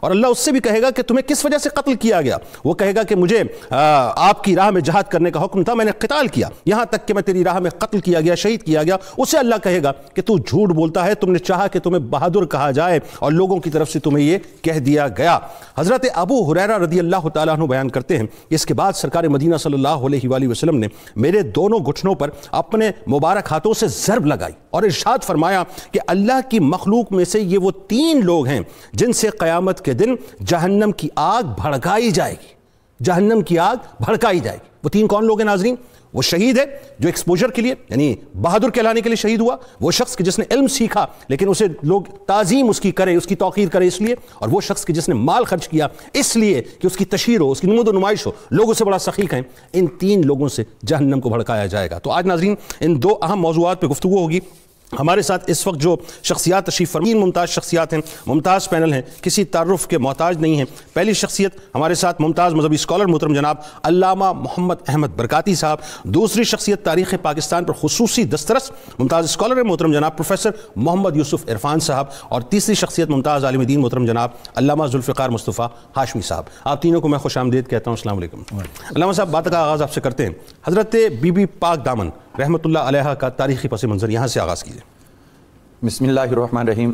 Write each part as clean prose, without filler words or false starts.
اور اللہ اس سے بھی کہے گا کہ تمہیں کس وجہ سے قتل کیا گیا. وہ کہے گا کہ مجھے آپ کی راہ میں جہاد کرنے کا حکم تھا, میں نے قتال کیا, یہاں تک کہ میں تیری راہ میں قتل کیا گیا, شہید کیا گیا. اسے اللہ کہے گا کہ تو جھوٹ بولتا ہے, تم نے چاہا کہ تمہیں بہادر کہا جائے اور لوگوں کی طرف سے تمہیں یہ کہہ دیا گیا. حضرت ابو ہریرہ رضی اللہ تعالیٰ عنہ بیان کرتے ہیں, اس کے بعد سرکار مدینہ صلی اللہ علیہ وآلہ وسلم نے میرے دونوں گھٹنوں پر اپنے مبارک ہاتھوں سے ضرب لگائی اور ارشاد فرمایا کہ اللہ کی مخلوق میں سے یہ وہ 3 لوگ ہیں جن سے قیامت کے دن جہنم کی آگ بھڑکائی جائے گی. جہنم کی آگ بھڑکائی جائے گی. وہ 3 کون لوگ ہیں ناظرین؟ وہ شہید ہے جو ایکسپوجر کے لیے یعنی بہادر کہلانے کے لیے شہید ہوا, وہ شخص کہ جس نے علم سیکھا لیکن اسے لوگ تعظیم اس کی کرے, اس کی توقیر کرے اس لیے, اور وہ شخص کہ جس نے مال خرچ کیا اس لیے کہ اس کی تشہیر ہو, اس کی نمود و نمائش ہو, لوگ اسے بڑا سخی کہیں. ان 3 لوگوں سے جہنم کو بھڑکایا جائے گا. تو آج ناظرین ان 2 اہم موضوعات پہ گفتگو ہوگی. ہمارے ساتھ اس وقت جو شخصیات تشریف فرما ممتاز شخصیات ہیں, ممتاز پینل ہیں, کسی تعارف کے محتاج نہیں ہیں. پہلی شخصیت ہمارے ساتھ ممتاز مذہبی اسکالر محترم جناب علامہ محمد احمد برکاتی صاحب. دوسری شخصیت تاریخ پاکستان پر خصوصی دسترس ممتاز اسکالر ہیں محترم جناب پروفیسر محمد یوسف عرفان صاحب. اور تیسری شخصیت ممتاز عالم دین محترم جناب علامہ ذوالفقار مصطفیٰ ہاشمی صاحب. آپ تینوں کو میں خوش آمدید کہتا ہوں. السلام علیکم. علامہ صاحب, بات کا آغاز آپ سے کرتے ہیں. حضرت بی بی پاک دامن رحمۃ اللہ علیہا کا تاریخی پس منظر یہاں سے آغاز کیجیے. بسم اللہ الرحمن الرحیم.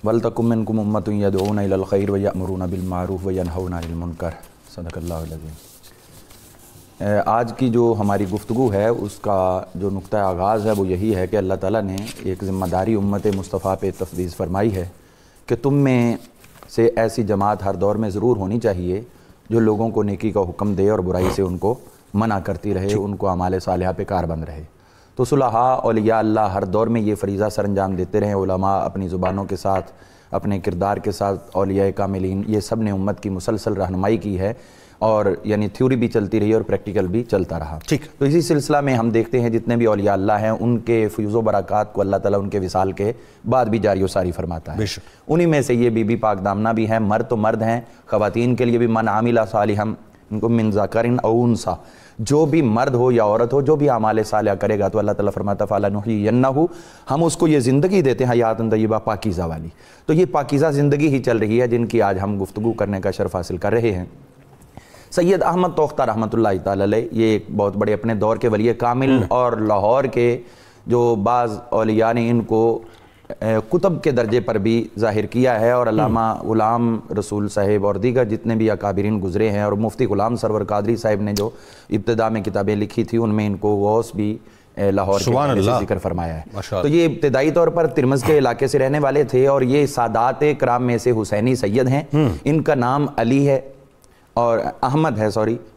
وَلْتَكُن مِّنْكُمْ أُمَّةٌ يَدْعُونَ إِلَى الْخَيْرِ وَيَأْمُرُونَ بِالْمَعْرُوفِ وَيَنْهَوْنَ عَنِ الْمُنكَرِ. صدق اللہ العظیم. آج کی جو ہماری گفتگو ہے اس کا جو نقطہ آغاز ہے وہ یہی ہے کہ اللہ تعالیٰ نے ایک ذمہ داری امت مصطفیٰ پہ تفویض فرمائی ہے کہ تم میں سے ایسی جماعت ہر دور میں ضرور ہونی چاہیے جو لوگوں کو نیکی کا حکم دے اور برائی سے ان کو منع کرتی رہے, ان کو اعمال صالحہ پہ کاربند رہے. تو صلحاء اولیاء اللہ ہر دور میں یہ فریضہ سر انجام دیتے رہے. علماء اپنی زبانوں کے ساتھ, اپنے کردار کے ساتھ, اولیاء کاملین یہ سب نے امت کی مسلسل رہنمائی کی ہے, اور یعنی تھیوری بھی چلتی رہی اور پریکٹیکل بھی چلتا رہا. تو اسی سلسلہ میں ہم دیکھتے ہیں جتنے بھی اولیاء اللہ ہیں ان کے فیض و برکات کو اللہ تعالیٰ ان کے وصال کے بعد بھی جاری و ساری فرماتا ہے. انہی میں سے یہ بی بی پاک دامنہ بھی ہیں. مرد تو مرد ہیں, خواتین کے لیے بھی من عامل صالحا من ذکر او انثی, جو بھی مرد ہو یا عورت ہو جو بھی اعمال صالحہ کرے گا تو اللہ تعالیٰ فرماتا فَلَنُحْيِيَنَّهُ, ہم اس کو یہ زندگی دیتے ہیں حیات طیبہ پاکیزہ والی. تو یہ پاکیزہ زندگی ہی چل رہی ہے جن کی آج ہم گفتگو کرنے کا شرف حاصل کر رہے ہیں. سید احمد توختہ رحمۃ اللہ تعالیٰ علیہ یہ ایک بہت بڑے اپنے دور کے ولی کامل, اور لاہور کے جو بعض اولیاء نے ان کو کتب کے درجے پر بھی ظاہر کیا ہے, اور علامہ غلام رسول صاحب اور دیگر جتنے بھی اکابرین گزرے ہیں, اور مفتی غلام سرور قادری صاحب نے جو ابتدا میں کتابیں لکھی تھی ان میں ان کو غوث بھی لاہور کے ذکر فرمایا ہے. تو یہ ابتدائی طور پر ترمذ کے علاقے سے رہنے والے تھے, اور یہ سادات کرام میں سے حسینی سید ہیں. ان کا نام علی ہے اور احمد ہے,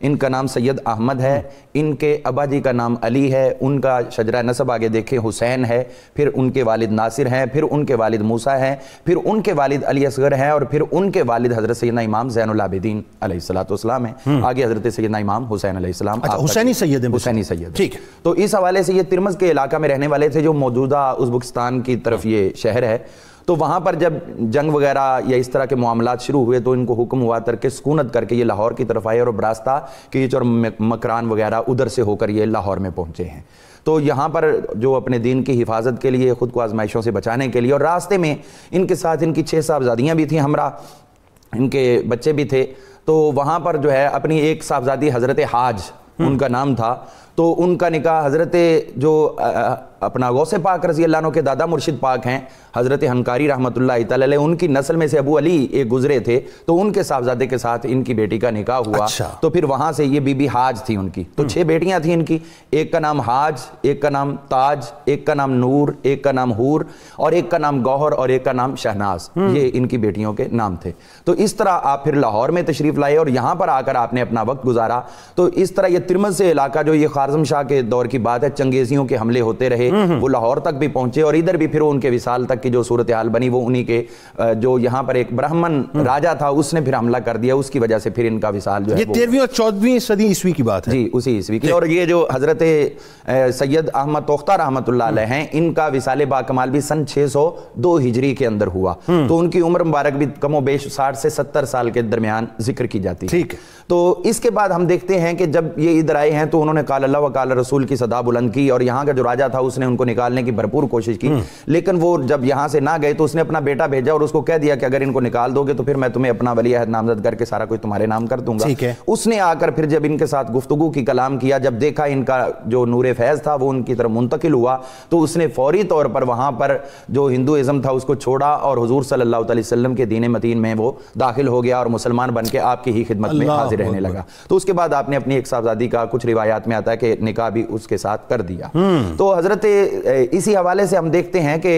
ان کا نام سید احمد ہے. ان کے ابا جی کا نام علی ہے, ان کا شجرہ نسب آگے دیکھیں حسین ہے, پھر ان کے والد ناصر ہیں, پھر ان کے والد موسیٰ ہیں, پھر ان کے والد علی اصغر ہیں, اور پھر ان کے والد حضرت سیدنا امام زین العابدین علیہ السلام ہیں. آگے حضرت سیدنا امام حسین علیہ السلام, حسینی سید ہیں. حسینی سید, ٹھیک. تو اس حوالے سے یہ ترمذ کے علاقہ میں رہنے والے تھے جو موجودہ ازبکستان کی طرف یہ شہر ہے. تو وہاں پر جب جنگ وغیرہ یا اس طرح کے معاملات شروع ہوئے تو ان کو حکم ہوا ترک سکونت کر کے یہ لاہور کی طرف آئے, اور براستہ کیچ اور مکران وغیرہ ادھر سے ہو کر یہ لاہور میں پہنچے ہیں. تو یہاں پر جو اپنے دین کی حفاظت کے لیے, خود کو آزمائشوں سے بچانے کے لیے, اور راستے میں ان کے ساتھ ان کی 6 صاحبزادیاں بھی تھیں ہمراہ, ان کے بچے بھی تھے. تو وہاں پر جو ہے اپنی ایک صاحبزادی حضرت حاج ان کا نام تھا, تو ان کا نکاح حضرت جو اپنا غوث پاک رضی اللہ عنہ کے دادا مرشد پاک ہیں حضرت ہنکاری رحمۃ اللہ تعالی علیہ, ان کی نسل میں سے ابو علی ایک گزرے تھے, تو ان کے صاحبزادے کے ساتھ ان کی بیٹی کا نکاح ہوا. تو پھر وہاں سے یہ بی بی حاج تھی ان کی. تو 6 بیٹیاں تھیں ان کی, ایک کا نام حاج, ایک کا نام تاج, ایک کا نام نور, ایک کا نام حور, اور ایک کا نام گوہر, اور ایک کا نام شہناز. یہ ان کی بیٹیوں کے نام تھے. تو اس طرح آپ پھر لاہور میں تشریف لائے اور یہاں پر آ کر آپ نے اپنا وقت گزارا. تو اس طرح یہ ترمذ سے علاقہ جو یہ خوارزم شاہ کے دور کی بات ہے, چنگیزیوں کے حملے ہوتے رہے, وہ لاہور تک بھی پہنچے, اور ادھر بھی پھر ان کے وصال تک کی جو صورتحال بنی وہ انہی کے جو یہاں پر ایک برہمن راجہ تھا اس نے پھر حملہ کر دیا, اس کی وجہ سے پھر ان کا وصال جو ہے یہ 13ویں اور 14ویں صدی عیسوی کی بات ہے. جی اسی عیسوی کی. اور یہ جو حضرت سید احمد توختہ رحمۃ اللہ علیہ ہیں, ان کا وصال باکمال بھی سن 602 ہجری کے اندر ہوا. تو ان کی عمر مبارک بھی کم و بیش 60 سے 70 سال کے درمیان ذکر کی جاتی ہے. تو اس کے بعد ہم دیکھتے ہیں کہ جب یہ ادھر آئے ہیں تو انہوں نے قال اللہ و قال رسول کی صدا بلند کی، اور یہاں کا جو راجہ تھا اس نے ان کو نکالنے کی بھرپور کوشش کی، لیکن وہ جب یہاں سے نہ گئے تو اس نے اپنا بیٹا بھیجا اور اس کو کہہ دیا کہ اگر ان کو نکال دو گے تو پھر میں تمہیں اپنا ولی عہد نامزد کر کے سارا کچھ تمہارے نام کر دوں گا۔ اس نے آ کر پھر جب ان کے ساتھ گفتگو کی، کلام کیا، جب دیکھا ان کا جو نور فیض تھا وہ ان کی طرف منتقل ہوا، تو اس نے فوری طور پر وہاں پر جو ہندوازم تھا اس کو چھوڑا اور حضور صلی اللہ علیہ وسلم کے دین متین میں وہ داخل ہو گیا اور مسلمان بن کے آپ کی ہی خدمت میں حاضر رہنے لگا۔ تو اس کے بعد آپ نے اپنی ایک صاحبزادی کا کچھ روایات میں آتا ہے کہ نکاح بھی اس کے ساتھ کر دیا۔ تو حضرت اسی حوالے سے ہم دیکھتے ہیں کہ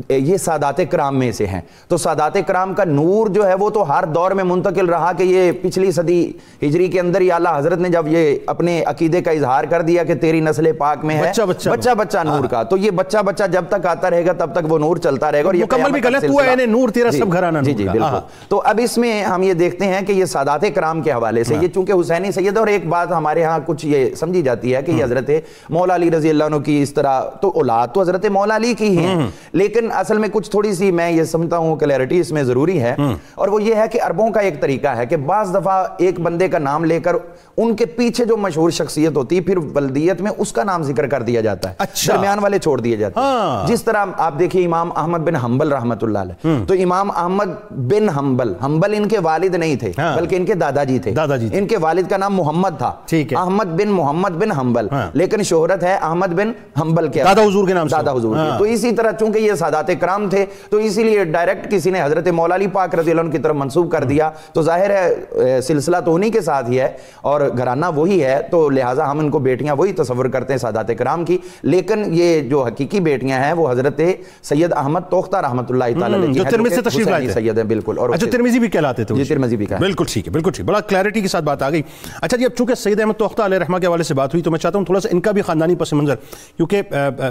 یہ سادات کرام میں سے ہیں، تو سادات کرام کا نور جو ہے وہ تو ہر دور میں منتقل رہا کہ یہ پچھلی صدی ہجری کے اندر ہی اعلیٰ حضرت نے جب یہ اپنے عقیدے کا اظہار کر دیا کہ تیری نسل پاک میں ہے بچہ بچہ نور کا، تو یہ بچہ بچہ جب تک آتا رہے گا تب تک وہ نور چلتا رہے گا، اور یہ مکمل بھی کریں تو ہے نور تیرا سب گھرانہ نور کا۔ جی بالکل۔ تو اب اس میں ہم یہ دیکھتے ہیں کہ یہ سادات کرام کے حوالے سے، یہ چونکہ حسینی سید، اور ایک بات ہمارے ہاں کچھ یہ سمجھی جاتی ہے کہ یہ حضرت مولا علی رضی اللہ عنہ کی اس طرح تو اولاد تو حضرت مولا علی کی ہی ہیں، لیکن اصل میں کچھ تھوڑی سی میں یہ سمجھتا ہوں کلیئرٹی اس میں ضروری ہے، اور وہ یہ ہے کہ عربوں کا ایک طریقہ ہے کہ بعض دفعہ ایک بندے کا نام لے کر ان کے پیچھے جو مشہور شخصیت ہوتی ہے پھر ولدیت میں اس کا نام ذکر کر دیا جاتا ہے، درمیان والے چھوڑ دیے جاتے ہیں۔ جس طرح آپ دیکھیے امام احمد بن حنبل رحمۃ اللہ علیہ، تو امام احمد بن حنبل، حنبل ان کے والد نہیں تھے بلکہ ان کے دادا جی تھے، ان کے والد کا نام محمد تھا، احمد بن محمد بن حنبل، لیکن شہرت ہے احمد بن حنبل کے دادا حضور کے نام سے، دادا حضور کے۔ تو اسی طرح چونکہ یہ سادات کرام تھے تو اسی لیے ڈائریکٹ کسی نے حضرت مولا علی پاک رضی اللہ عنہ کی طرف منسوب کر دیا، تو ظاہر ہے سلسلہ تو انہی کے ساتھ ہی ہے اور گھرانہ وہی ہے، تو لہٰذا ہم ان کو بیٹیاں وہی تصور کرتے ہیں سادات کرام کی، لیکن یہ جو حقیقی بیٹیاں ہیں وہ حضرت سید احمد توختہ رحمۃ اللہ تعالی علیہ جو ترمذی سے تشریف لائے تھے، سید ہیں بالکل، اور اچھا ترمذی بھی کہلاتے تھے، جی ترمذی بھی کہلاتے، بالکل ٹھیک ہے، بالکل ٹھیک، بڑا کلیئرٹی کے ساتھ بات آ گئی۔ اچھا جی اب چونکہ سید احمد توختہ علیہ رحمہ کے حوالے سے بات ہوئی تو میں چاہتا ہوں تھوڑا سا ان کا بھی خاندانی پس منظر، کیونکہ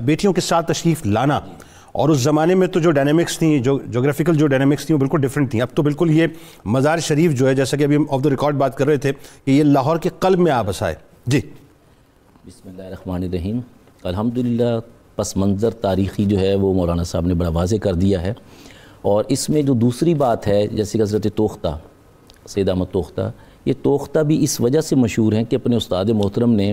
بیٹیوں کے ساتھ تشریف لانا اور اس زمانے میں تو جو ڈائنامکس تھیں، جو جغرافیکل جو ڈائنامکس تھیں وہ بالکل ڈیفرنٹ تھیں۔ اب تو بالکل یہ مزار شریف جو ہے جیسا کہ ابھی ہم آف دا ریکارڈ بات کر رہے تھے کہ یہ لاہور کے قلب میں آ بسا ہے۔ جی بسم اللہ الرحمن الرحیم۔ الحمدللہ پس منظر تاریخی جو ہے وہ مولانا صاحب نے بڑا واضح کر دیا ہے، اور اس میں جو دوسری بات ہے جیسے کہ حضرت توختہ سید احمد توختہ، یہ توختہ بھی اس وجہ سے مشہور ہیں کہ اپنے استاد محترم نے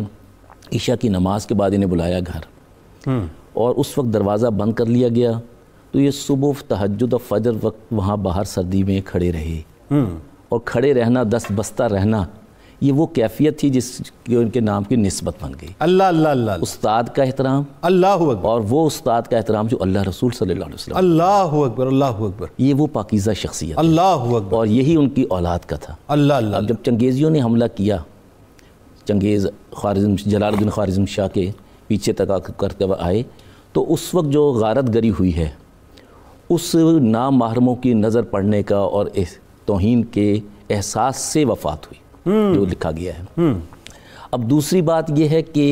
عشاء کی نماز کے بعد انہیں بلایا گھر، اور اس وقت دروازہ بند کر لیا گیا، تو یہ صبح تہجد و فجر وقت وہاں باہر سردی میں کھڑے رہے، اور کھڑے رہنا، دست بستہ رہنا، یہ وہ کیفیت تھی جس کی ان کے نام کی نسبت بن گئی۔ اللہ اللہ اللہ، استاد کا احترام، اللہ اکبر، اور وہ استاد کا احترام جو اللہ رسول صلی اللہ علیہ وسلم، اللہ اکبر اللہ اکبر، یہ وہ پاکیزہ شخصیت، اللہ اکبر، اور یہی ان کی اولاد کا تھا۔ اللہ اللہ، جب چنگیزیوں نے حملہ کیا، چنگیز جلال الدین خوارزم شاہ کے پیچھے تک کرتے ہوئے آئے، تو اس وقت جو غارت گری ہوئی ہے اس نامحرموں کی نظر پڑنے کا اور توہین کے احساس سے وفات ہوئی، جو لکھا گیا ہے۔ اب دوسری بات یہ ہے کہ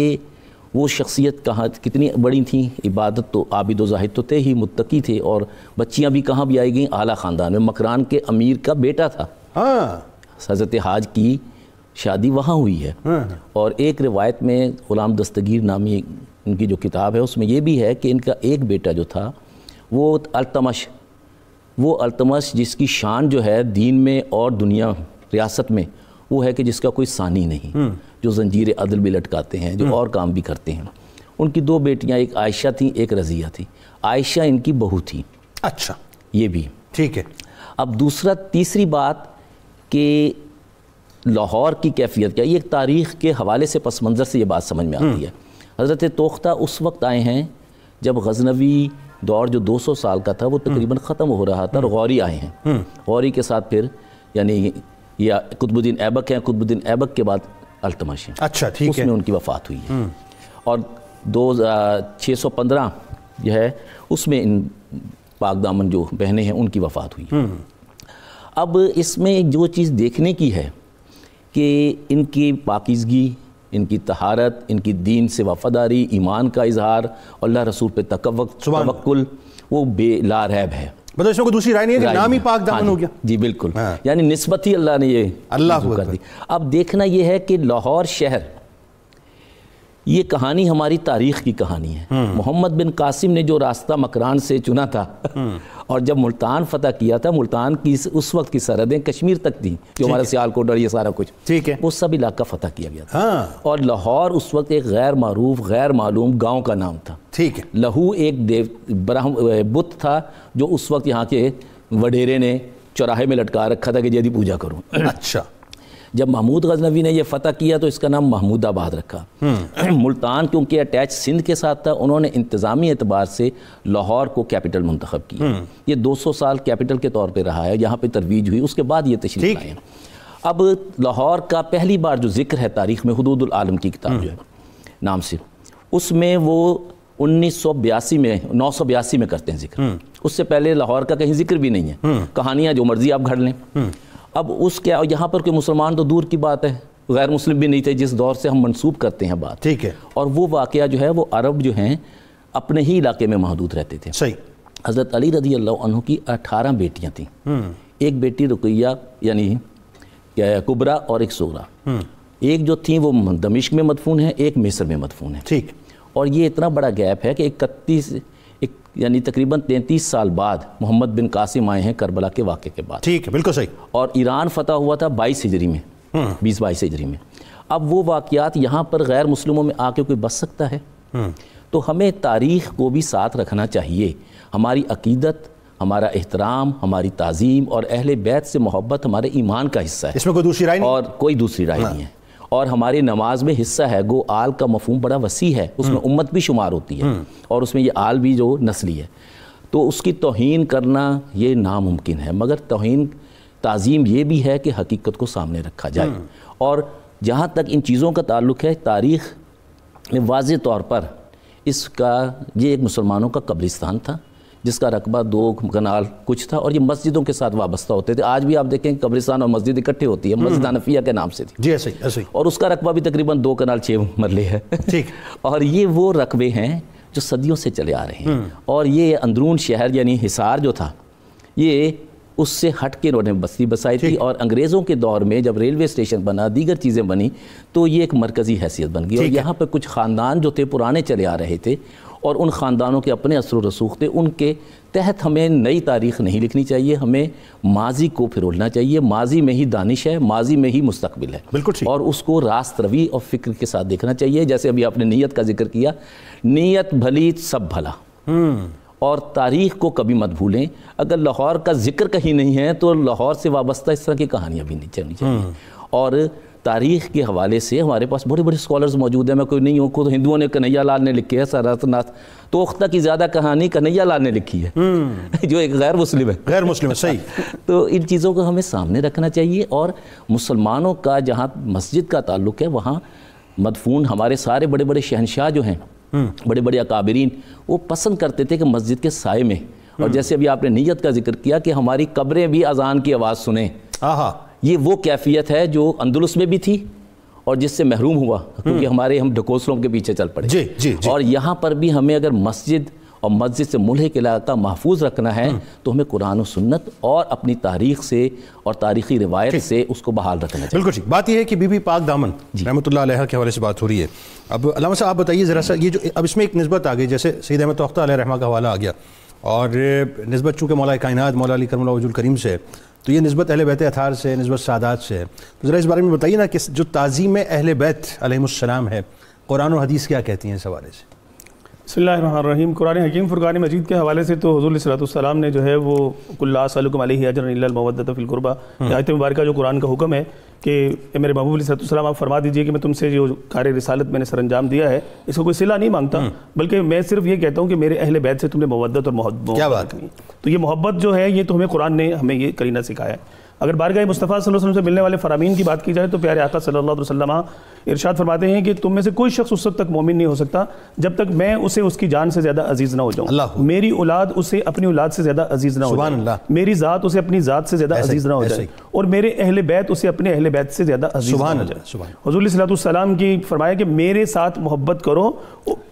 وہ شخصیت کہاں کتنی بڑی تھیں، عبادت تو عابد و زاہد تو تھے ہی، متقی تھے، اور بچیاں بھی کہاں بھی آئی گئیں، اعلیٰ خاندان میں، مکران کے امیر کا بیٹا تھا، حضرت حاج کی شادی وہاں ہوئی ہے۔ اور ایک روایت میں غلام دستگیر نامی ان کی جو کتاب ہے اس میں یہ بھی ہے کہ ان کا ایک بیٹا جو تھا وہ التمش جس کی شان جو ہے دین میں اور دنیا ریاست میں وہ ہے کہ جس کا کوئی ثانی نہیں، جو زنجیر عدل بھی لٹکاتے ہیں، جو اور کام بھی کرتے ہیں۔ ان کی دو بیٹیاں، ایک عائشہ تھیں ایک رضیہ تھی، عائشہ ان کی بہو تھی۔ اچھا یہ بھی ٹھیک ہے۔ اب تیسری بات کہ لاہور کی کیفیت کیا، یہ ایک تاریخ کے حوالے سے پس منظر سے یہ بات سمجھ میں آتی ہے۔ حضرت توختہ اس وقت آئے ہیں جب غزنوی دور جو 200 سال کا تھا وہ تقریباً ختم ہو رہا تھا، اور غوری آئے ہیں، غوری کے ساتھ پھر یعنی یا قطب الدین ایبک ہیں، قطب الدین ایبک کے بعد التمش ہیں۔ اچھا ٹھیک ہے، اس میں ان کی وفات ہوئی ہے، اور 615 جو ہے اس میں ان پاک دامن جو بہنیں ہیں ان کی وفات ہوئی۔ اب اس میں جو چیز دیکھنے کی ہے کہ ان کی پاکیزگی، ان کی طہارت، ان کی دین سے وفاداری، ایمان کا اظہار، اللہ رسول پہ توکل، وہ بے لا ریب ہے۔ مطلب اس میں کوئی دوسری رائے نہیں ہے کہ نام ہی پاک دامن ہو گیا؟ جی بالکل، یعنی نسبت ہی اللہ نے یہ اللہ کر دی۔ اب دیکھنا یہ ہے کہ لاہور شہر یہ کہانی ہماری تاریخ کی کہانی ہے. محمد بن قاسم نے جو راستہ مکران سے چنا تھا اور جب ملتان فتح کیا تھا، ملتان کی اس وقت کی سرحدیں کشمیر تک تھیں، جو ہمارا سیالکوٹ اور یہ سارا کچھ، ٹھیک ہے، وہ سب علاقہ فتح کیا گیا تھا. اور لاہور اس وقت ایک غیر معروف غیر معلوم گاؤں کا نام تھا. ٹھیک ہے. لہو ایک بت تھا جو اس وقت یہاں کے وڈیرے نے چوراہے میں لٹکا رکھا تھا کہ جدی پوجا کروں. اچھا. جب محمود غزنوی نے یہ فتح کیا تو اس کا نام محمود آباد رکھا. ملتان کیونکہ اٹیچ سندھ کے ساتھ تھا، انہوں نے انتظامی اعتبار سے لاہور کو کیپٹل منتخب کیا. یہ 200 سال کیپٹل کے طور پہ رہا ہے، یہاں پہ ترویج ہوئی، اس کے بعد یہ تشریف لائے. اب لاہور کا پہلی بار جو ذکر ہے تاریخ میں، حدود العالم کی کتاب جو ہے نام سے، اس میں وہ 982 میں کرتے ہیں ذکر. اس سے پہلے لاہور کا کہیں ذکر بھی نہیں ہے. کہانیاں جو مرضی آپ گھڑ لیں. اب اس کے یہاں پر کوئی مسلمان تو دور کی بات ہے، غیر مسلم بھی نہیں تھے جس دور سے ہم منسوب کرتے ہیں بات. ٹھیک ہے. اور وہ واقعہ جو ہے وہ عرب جو ہیں اپنے ہی علاقے میں محدود رہتے تھے. صحیح. حضرت علی رضی اللہ عنہ کی 18 بیٹیاں تھیں. ایک بیٹی رقیہ یعنی کبرا اور ایک صغرا. ایک جو تھیں وہ دمشق میں مدفون ہے، ایک مصر میں مدفون ہے. ٹھیک. اور یہ اتنا بڑا گیپ ہے کہ 31 یعنی تقریباً 33 سال بعد محمد بن قاسم آئے ہیں کربلا کے واقعے کے بعد. ٹھیک ہے، بالکل صحیح. اور ایران فتح ہوا تھا 22 ہجری میں، 20-22 ہجری میں. اب وہ واقعات یہاں پر غیر مسلموں میں آ کے کوئی بچ سکتا ہے؟ تو ہمیں تاریخ کو بھی ساتھ رکھنا چاہیے. ہماری عقیدت، ہمارا احترام، ہماری تعظیم اور اہل بیت سے محبت ہمارے ایمان کا حصہ ہے. اس میں کوئی دوسری رائے نہیں، اور کوئی دوسری رائے نہیں ہے. اور ہماری نماز میں حصہ ہے. گو آل کا مفہوم بڑا وسیع ہے، اس میں امت بھی شمار ہوتی ہے اور اس میں یہ آل بھی جو نسلی ہے. تو اس کی توہین کرنا یہ ناممکن ہے، مگر توہین تعظیم یہ بھی ہے کہ حقیقت کو سامنے رکھا جائے. اور جہاں تک ان چیزوں کا تعلق ہے، تاریخ میں واضح طور پر اس کا یہ ایک مسلمانوں کا قبرستان تھا جس کا رقبہ 2 کنال کچھ تھا، اور یہ مسجدوں کے ساتھ وابستہ ہوتے تھے. آج بھی آپ دیکھیں قبرستان اور مسجد اکٹھے ہوتی ہے. مسجد حنفیہ کے نام سے تھی. جی ایسے ہی. اور اس کا رقبہ بھی تقریباً 2 کنال 6 مرلے ہے. ٹھیک. اور یہ وہ رقبے ہیں جو صدیوں سے چلے آ رہے ہیں. اور یہ اندرون شہر یعنی حصار جو تھا، یہ اس سے ہٹ کے انہوں نے بستی بسائی تھی. اور انگریزوں کے دور میں جب ریلوے اسٹیشن بنا، دیگر چیزیں بنی، تو یہ ایک مرکزی حیثیت بن گئی. اور یہاں پہ کچھ خاندان جو تھے پرانے چلے آ رہے تھے، اور ان خاندانوں کے اپنے اثر و رسوخ تھے. ان کے تحت ہمیں نئی تاریخ نہیں لکھنی چاہیے، ہمیں ماضی کو پھرولنا چاہیے. ماضی میں ہی دانش ہے، ماضی میں ہی مستقبل ہے. بالکل. اور اس کو راست روی اور فکر کے ساتھ دیکھنا چاہیے. جیسے ابھی آپ نے نیت کا ذکر کیا، نیت بھلی سب بھلا. اور تاریخ کو کبھی مت بھولیں. اگر لاہور کا ذکر کہیں نہیں ہے تو لاہور سے وابستہ اس طرح کی کہانیاں بھی نہیں چلنی چاہیے. اور تاریخ کے حوالے سے ہمارے پاس بڑے بڑے اسکالرز موجود ہیں. میں کوئی نہیں ہوں، خود ہندوؤں نے کنہیا لال نے لکھی ہے سارناتھ توختہ کی زیادہ کہانی کنہیا لال نے لکھی ہے جو ایک غیر مسلم ہے. غیر مسلم ہے. صحیح. تو ان چیزوں کو ہمیں سامنے رکھنا چاہیے. اور مسلمانوں کا جہاں مسجد کا تعلق ہے، وہاں مدفون ہمارے سارے بڑے بڑے شہنشاہ جو ہیں، بڑے بڑے اکابرین، وہ پسند کرتے تھے کہ مسجد کے سائے میں. اور جیسے ابھی آپ نے نیت کا ذکر کیا کہ ہماری قبریں بھی اذان کی آواز سنیں، یہ وہ کیفیت ہے جو اندلس میں بھی تھی اور جس سے محروم ہوا کیونکہ ہم ڈھکوسلوں کے پیچھے چل پڑے. اور یہاں پر بھی ہمیں اگر مسجد اور مسجد سے ملحق علاقہ محفوظ رکھنا ہے تو ہمیں قرآن و سنت اور اپنی تاریخ سے اور تاریخی روایت سے اس کو بحال رکھنا چاہیے. بالکل. بات یہ ہے کہ بی بی پاک دامن رحمۃ اللہ علیہ کے حوالے سے بات ہو رہی ہے. اب علامہ صاحب آپ بتائیے ذرا سا، یہ جو اب اس میں ایک نسبت آ گئی، جیسے سید احمد توختہ علیہ رحمہ کا حوالہ آ گیا، اور نسبت چونکہ مولا کائنات مولا علی کرم اللہ وجہ الکریم سے، تو یہ نسبت اہل بیت اطہار سے، نسبت سادات سے ہے. تو ذرا اس بارے میں بتائیے نا کہ جو تعظیم اہل بیت علیہم السلام ہے، قرآن و حدیث کیا کہتی ہیں اس حوالے سے؟ بسم اللہ الرحمن الرحیم. قرآن حکیم فرقان مجید کے حوالے سے تو حضور علیہ السلام نے جو ہے وہ قل لا اسألکم علیہ اجرا الا المودۃ فی القربى، آیت مبارکہ جو قرآن کا حکم ہے کہ میرے محبوب علیہ السلام آپ فرما دیجئے کہ میں تم سے جو کار رسالت میں نے سر انجام دیا ہے اس کو کوئی صلہ نہیں مانگتا، بلکہ میں صرف یہ کہتا ہوں کہ میرے اہل بیت سے تم نے مودت اور محبت. کیا بات ہے. تو یہ محبت جو ہے یہ تو ہمیں قرآن نے ہمیں یہ کرینہ سکھایا ہے. اگر بارگاہ مصطفیٰ صلی اللہ علیہ وسلم سے ملنے والے فرامین کی بات کی جائے تو پیارے آقا صلی اللہ علیہ وسلم ارشاد فرماتے ہیں کہ تم میں سے کوئی شخص اس وقت تک مومن نہیں ہو سکتا جب تک میں اسے اس کی جان سے زیادہ عزیز نہ ہو جاؤں، میری اولاد اسے اپنی اولاد سے زیادہ عزیز نہ ہو جائے، میری ذات اسے اپنی ذات سے زیادہ عزیز نہ ہو جائے، اور میرے اہل بیت اسے اپنے اہل بیت سے زیادہ عزیز نہ ہو جائے. حضور علیہ السلام کی فرمایا کہ میرے ساتھ محبت کرو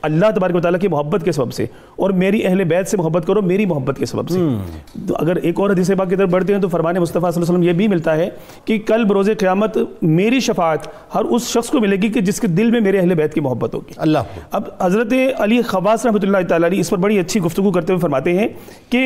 اللہ تبارک و تعالیٰ کی محبت کے سبب سے، اور میری اہل بیت سے محبت کرو میری محبت کے سبب سے. تو اگر ایک اور حدیث پاک کی طرف بڑھتے ہیں تو فرمان مصطفیٰ صلی اللہ علیہ وسلم یہ بھی ملتا ہے کہ کل بروز قیامت میری شفاعت ہر اس شخص کو ملے گی کہ جس کے دل میں میرے اہل بیت کی محبت ہوگی. اللہ. اب حضرت علی خواص رحمۃ اللہ تعالیٰ علیہ اس پر بڑی اچھی گفتگو کرتے ہوئے فرماتے ہیں کہ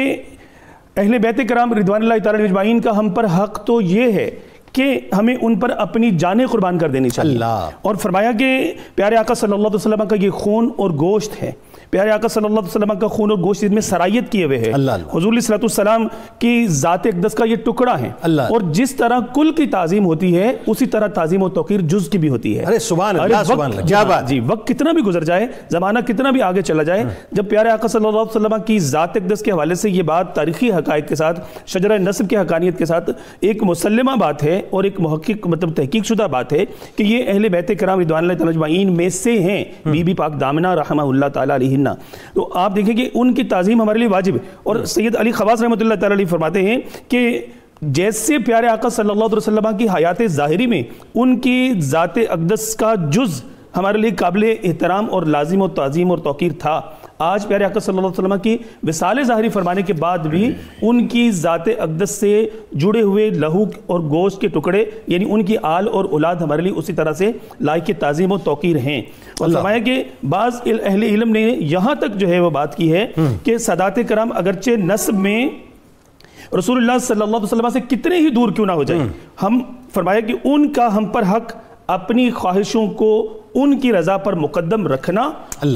اہل بیت کرام رضوان اللہ تعالیٰ علیہ اجمعین کا ہم پر حق تو یہ ہے کہ ہمیں ان پر اپنی جانیں قربان کر دینی چاہیے. اللہ. اور فرمایا کہ پیارے آقا صلی اللہ علیہ وسلم کا یہ خون اور گوشت ہے. پیارے آقا صلی اللہ علیہ وسلم کا خون اور گوشت میں سرایت کیے ہوئے ہے. حضور علیہ السلام کی ذات اقدس کا یہ ٹکڑا ہے. اور جس طرح کل کی تعظیم ہوتی ہے اسی طرح تعظیم و توقیر جز کی بھی ہوتی ہے. ارے سبحان اللہ سبحان اللہ کیا بات. جی وقت کتنا بھی گزر جائے, زمانہ کتنا بھی آگے چلا جائے, جب پیارے آقا صلی اللہ علیہ وسلم کی ذات اقدس کے حوالے سے یہ بات تاریخی حقائق کے ساتھ, شجرہ نسب کی حقانیت کے ساتھ ایک مسلمہ بات ہے اور ایک محقق مطلب تحقیق شدہ بات ہے کہ یہ اہل بیت کرام رضوان اللہ تعالیٰ اجمعین میں سے ہیں, بی بی پاک دامنہ رحمہ اللہ تعالیٰ علیہن. تو آپ دیکھیں کہ ان کی تعظیم ہمارے لیے واجب ہے. اور سید علی خواص رحمۃ اللہ تعالیٰ علیہ فرماتے ہیں کہ جیسے پیارے آقا صلی اللہ علیہ وسلم کی حیات ظاہری میں ان کی ذات اقدس کا جز ہمارے لیے قابل احترام اور لازم و تعظیم اور توقیر تھا, آج پیارے آقا صلی اللہ علیہ وسلم کی وصال ظاہری فرمانے کے بعد بھی ان کی ذات اقدس سے جڑے ہوئے لہو اور گوشت کے ٹکڑے یعنی ان کی آل اور اولاد ہمارے لیے اسی طرح سے لائق تعظیم و توقیر ہیں. اور فرمایا کہ بعض اہل علم نے یہاں تک جو ہے وہ بات کی ہے کہ سادات کرام اگرچہ نسب میں رسول اللہ صلی اللہ علیہ وسلم سے کتنے ہی دور کیوں نہ ہو جائیں, ہم فرمایا کہ ان کا ہم پر حق اپنی خواہشوں کو ان کی رضا پر مقدم رکھنا,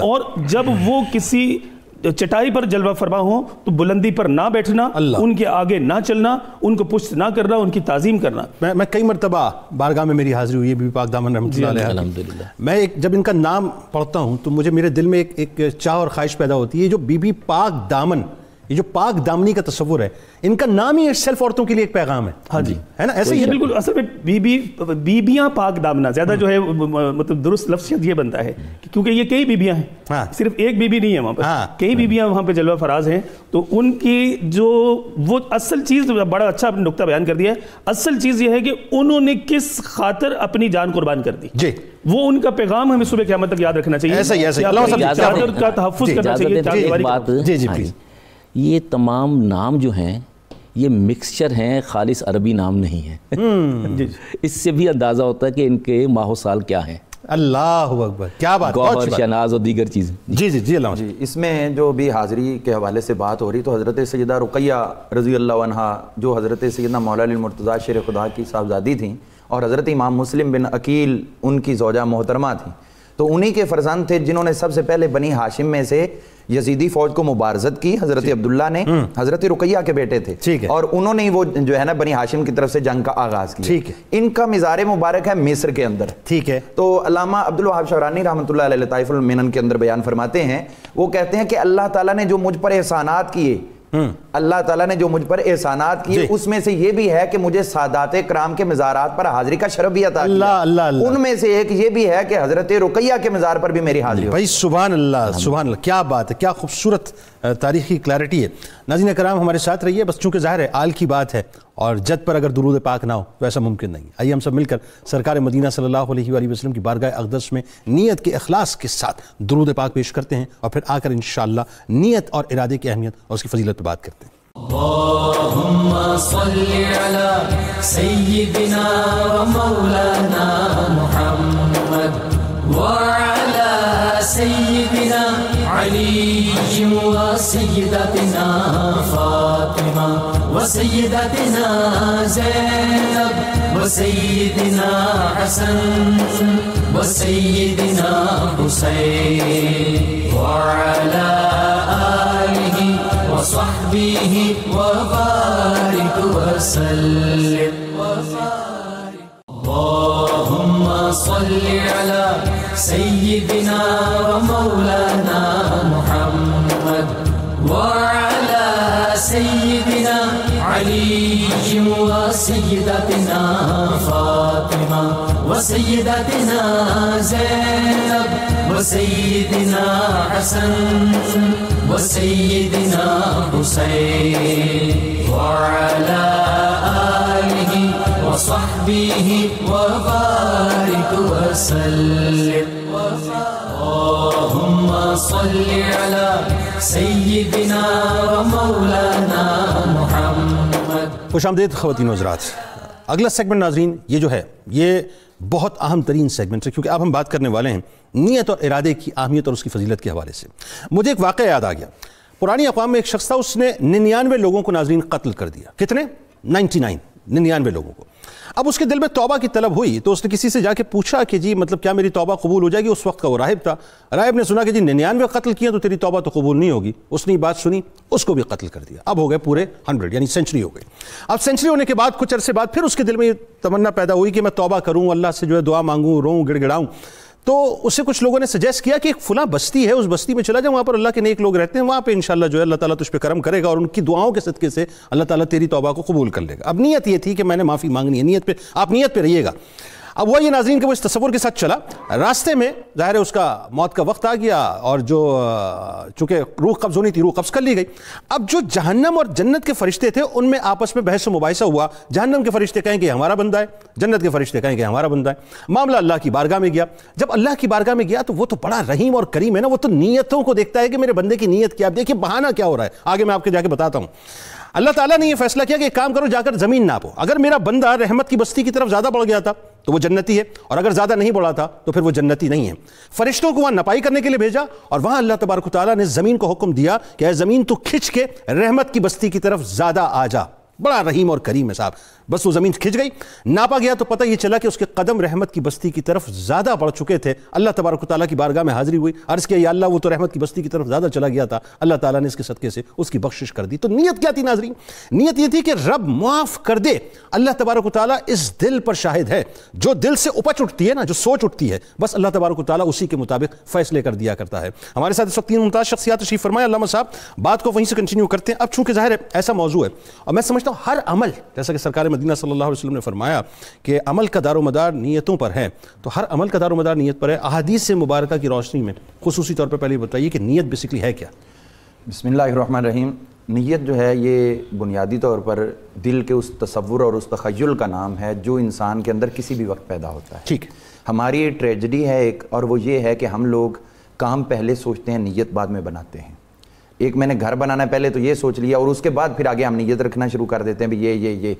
اور جب وہ کسی چٹائی پر جلوہ فرما ہوں تو بلندی پر نہ بیٹھنا, ان کے آگے نہ چلنا, ان کو پشت نہ کرنا, ان کی تعظیم کرنا. میں کئی مرتبہ بارگاہ میں میری حاضری ہوئی ہے بی بی پاک دامن رحمۃ اللہ علیہ. الحمدللہ. میں جب ان کا نام پڑھتا ہوں تو مجھے میرے دل میں ایک چاہ اور خواہش پیدا ہوتی ہے. جو بی بی پاک دامن, یہ جو پاک دامنی کا تصور ہے, ان کا نام ہی صرف عورتوں کے لیے ایک پیغام ہے. ہاں جی ہے نا, ایسے ہی بالکل. اصل میں بیبیاں پاک دامنہ زیادہ جو ہے مطلب درست لفظ یہ بنتا ہے کیونکہ یہ کئی بیبیاں ہیں, صرف ایک بیبی نہیں ہے وہاں پر, کئی بیبیاں وہاں پہ جلوہ فراز ہیں. تو ان کی جو وہ اصل چیز بڑا اچھا نقطہ بیان کر دیا ہے. اصل چیز یہ ہے کہ انہوں نے کس خاطر اپنی جان قربان کر دی, جی وہ ان کا پیغام ہمیں صبح قیامت تک یاد رکھنا چاہیے. ایسا ہی چادر کا تحفظ کرنا چاہیے. جی جی پلیز. یہ تمام نام جو ہیں یہ مکسچر ہیں, خالص عربی نام نہیں ہیں. اس سے بھی اندازہ ہوتا ہے کہ ان کے ماہ و سال کیا ہیں. اللہ اکبر, کیا بات. گوہر, شہناز اور دیگر چیزیں. جی جی جی اللہ. جی اس میں جو بھی حاضری کے حوالے سے بات ہو رہی تو حضرت سیدہ رقیہ رضی اللہ عنہا جو حضرت سیدنا مولا علی المرتضیٰ شیر خدا کی صاحبزادی تھیں اور حضرت امام مسلم بن عقیل ان کی زوجہ محترمہ تھیں, تو انہی کے فرزند تھے جنہوں نے سب سے پہلے بنی ہاشم میں سے یزیدی فوج کو مبارزت کی. حضرت عبداللہ نے حضرت رقیہ کے بیٹے تھے اور انہوں نے وہ جو ہے نا بنی ہاشم کی طرف سے جنگ کا آغاز کیا. ان کا مزار مبارک ہے مصر کے اندر. ٹھیک ہے. تو علامہ عبدالوہاب شعرانی رحمۃ اللہ علیہ لطائف المنن کے اندر بیان فرماتے ہیں, وہ کہتے ہیں کہ اللہ تعالیٰ نے جو مجھ پر احسانات کیے, اللہ تعالیٰ نے جو مجھ پر احسانات کیے اس میں سے یہ بھی ہے کہ مجھے سادات کرام کے مزارات پر حاضری کا شرف بھی عطا کیا. ان میں سے ایک یہ بھی ہے کہ حضرت رقیہ کے مزار پر بھی میری حاضری ہو. بھائی سبحان اللہ سبحان اللہ, کیا بات ہے, کیا خوبصورت تاریخی کلیرٹی ہے. ناظرین کرام ہمارے ساتھ رہیے. بس چونکہ ظاہر ہے آل کی بات ہے اور جد پر اگر درود پاک نہ ہو تو ایسا ممکن نہیں. آئیے ہم سب مل کر سرکار مدینہ صلی اللہ علیہ وآلہ وسلم کی بارگاہ اقدس میں نیت کے اخلاص کے ساتھ درود پاک پیش کرتے ہیں اور پھر آ کر انشاءاللہ نیت اور ارادے کی اہمیت اور اس کی فضیلت پہ بات کرتے ہیں. اللہم صلی علی سیدنا و مولانا محمد وعلی سیدنا علی و سیدتنا فاطمہ و سیدتنا زینب و سیدنا حسن و سیدنا حسین وعلی آلہ وصحبه وبارك وسلم. اللهم صل على سيدنا ومولانا محمد وعلى سيدنا علي وسيدتنا فاطمة وسيدتنا زينب وسيدنا حسن وسيدنا حسين وعلى آله وصحبه وبارك وسلم. اللهم صل على سيدنا ومولانا محمد خوش آمدید خواتین و حضرات. اگلا سیگمنٹ ناظرین یہ جو ہے یہ بہت اہم ترین سیگمنٹ ہے، کیونکہ اب ہم بات کرنے والے ہیں نیت اور ارادے کی اہمیت اور اس کی فضیلت کے حوالے سے. مجھے ایک واقعہ یاد آ گیا. پرانی اقوام میں ایک شخص تھا، اس نے 99 لوگوں کو ناظرین قتل کر دیا. کتنے؟ 99 لوگوں کو. اب اس کے دل میں توبہ کی طلب ہوئی تو اس نے کسی سے جا کے پوچھا کہ جی مطلب کیا میری توبہ قبول ہو جائے گی؟ اس وقت کا وہ راہب تھا. راہب نے سنا کہ جی 99 قتل کیا تو تیری توبہ تو قبول نہیں ہوگی. اس نے یہ بات سنی، اس کو بھی قتل کر دیا. اب ہو گئے پورے 100، یعنی سینچری ہو گئی. اب سینچری ہونے کے بعد کچھ عرصے بعد پھر اس کے دل میں یہ تمنا پیدا ہوئی کہ میں توبہ کروں، اللہ سے جو ہے دعا مانگوں، روؤں، گڑ گڑاؤں. تو اسے کچھ لوگوں نے سجیسٹ کیا کہ ایک فلاں بستی ہے، اس بستی میں چلا جا، وہاں پر اللہ کے نیک لوگ رہتے ہیں، وہاں پہ انشاءاللہ جو ہے اللہ تعالیٰ تجھ پہ کرم کرے گا اور ان کی دعاؤں کے صدقے سے اللہ تعالیٰ تیری توبہ کو قبول کر لے گا. اب نیت یہ تھی کہ میں نے معافی مانگنی ہے، نیت پہ آپ نیت پہ رہیے گا. اب وہ یہ ناظرین کہ وہ اس تصور کے ساتھ چلا. راستے میں ظاہر ہے اس کا موت کا وقت آ گیا اور جو چونکہ روح قبض ہونی تھی روح قبض کر لی گئی. اب جو جہنم اور جنت کے فرشتے تھے ان میں آپس میں بحث و مباحثہ ہوا. جہنم کے فرشتے کہیں کہ ہمارا بندہ ہے، جنت کے فرشتے کہیں کہ ہمارا بندہ ہے. معاملہ اللہ کی بارگاہ میں گیا. جب اللہ کی بارگاہ میں گیا تو وہ تو بڑا رحیم اور کریم ہے نا، وہ تو نیتوں کو دیکھتا ہے کہ میرے بندے کی نیت کیا. اب دیکھیے بہانہ کیا ہو رہا ہے، آگے میں آپ کے جا کے بتاتا ہوں. اللہ تعالیٰ نے یہ فیصلہ کیا کہ ایک کام کرو، جا کر زمین ناپو. اگر میرا بندہ رحمت کی بستی کی طرف زیادہ بڑھ گیا تھا تو وہ جنتی ہے، اور اگر زیادہ نہیں بڑھا تھا تو پھر وہ جنتی نہیں ہے. فرشتوں کو وہاں نپائی کرنے کے لیے بھیجا اور وہاں اللہ تبارک و تعالیٰ نے زمین کو حکم دیا کہ اے زمین تو کھنچ کے رحمت کی بستی کی طرف زیادہ آ جا. بڑا رحیم اور کریم ہے صاحب. بس وہ زمین کھنچ گئی، ناپا گیا تو پتہ یہ چلا کہ اس کے قدم رحمت کی بستی کی طرف زیادہ بڑھ چکے تھے. اللہ تبارک و تعالیٰ کی بارگاہ میں حاضری ہوئی، عرض کیا یا اللہ وہ تو رحمت کی بستی کی طرف زیادہ چلا گیا تھا، اللہ تعالیٰ نے اس کے صدقے سے اس کی بخشش کر دی. تو نیت کیا تھی ناظرین؟ نیت یہ تھی کہ رب معاف کر دے. اللہ تبارک و تعالیٰ اس دل پر شاہد ہے، جو دل سے اپچ اٹھتی ہے نا، جو سوچ اٹھتی ہے، بس اللہ تبارک و تعالیٰ اسی کے مطابق فیصلے کر دیا کرتا ہے. ہمارے ساتھ اس وقت 3 ممتاز شخصیات تشریف فرمائے. علامہ صاحب بات کو وہیں سے کنٹینیو کرتے ہیں. اب چونکہ ظاہر ہے ایسا موضوع ہے اور میں سمجھتا ہوں ہر عمل، جیسا کہ سرکار مدینہ صلی اللہ علیہ وسلم نے فرمایا کہ عمل کا دار و مدار نیتوں پر ہے، تو ہر عمل کا دار و مدار نیت پر ہے. احادیث سے مبارکہ کی روشنی میں خصوصی طور پر پہلے بتائیے کہ نیت بیسکلی ہے کیا؟ بسم اللہ الرحمن الرحیم. نیت جو ہے یہ بنیادی طور پر دل کے اس تصور اور اس تخیل کا نام ہے جو انسان کے اندر کسی بھی وقت پیدا ہوتا ہے. ٹھیک. ہماری ٹریجڈی ہے ایک، اور وہ یہ ہے کہ ہم لوگ کام پہلے سوچتے ہیں، نیت بعد میں بناتے ہیں. ایک میں نے گھر بنانا ہے پہلے تو یہ سوچ لیا اور اس کے بعد پھر آگے ہم نیت رکھنا شروع کر دیتے ہیں بھی یہ.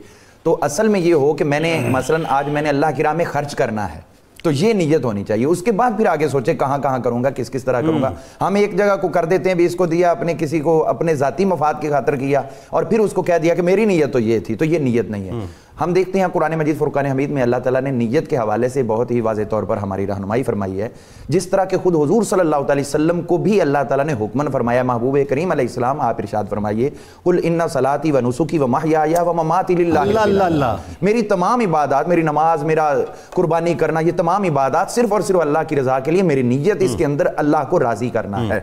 تو اصل میں یہ ہو کہ میں نے مثلا آج میں نے اللہ کی راہ میں خرچ کرنا ہے تو یہ نیت ہونی چاہیے. اس کے بعد پھر آگے سوچے کہاں کروں گا، کس طرح کروں گا. ہم ایک جگہ کو کر دیتے ہیں بھی اس کو دیا اپنے کسی کو اپنے ذاتی مفاد کی خاطر کیا اور پھر اس کو کہہ دیا کہ میری نیت تو یہ تھی، تو یہ نیت نہیں ہے. ہم دیکھتے ہیں قرآن مجید فرقان حمید میں اللہ تعالیٰ نے نیت کے حوالے سے بہت ہی واضح طور پر ہماری رہنمائی فرمائی ہے. جس طرح کہ خود حضور صلی اللہ علیہ وسلم کو بھی اللہ تعالیٰ نے حکمن فرمایا. محبوب کریم علیہ السلام آپ ارشاد فرمائیے قل ان صلاتی و نسکی و محیای و مماتی للہ. میری تمام عبادات، میری نماز، میرا قربانی کرنا، یہ تمام عبادات صرف اور صرف اللہ کی رضا کے لیے. میری نیت اس کے اندر اللہ کو راضی کرنا ہے.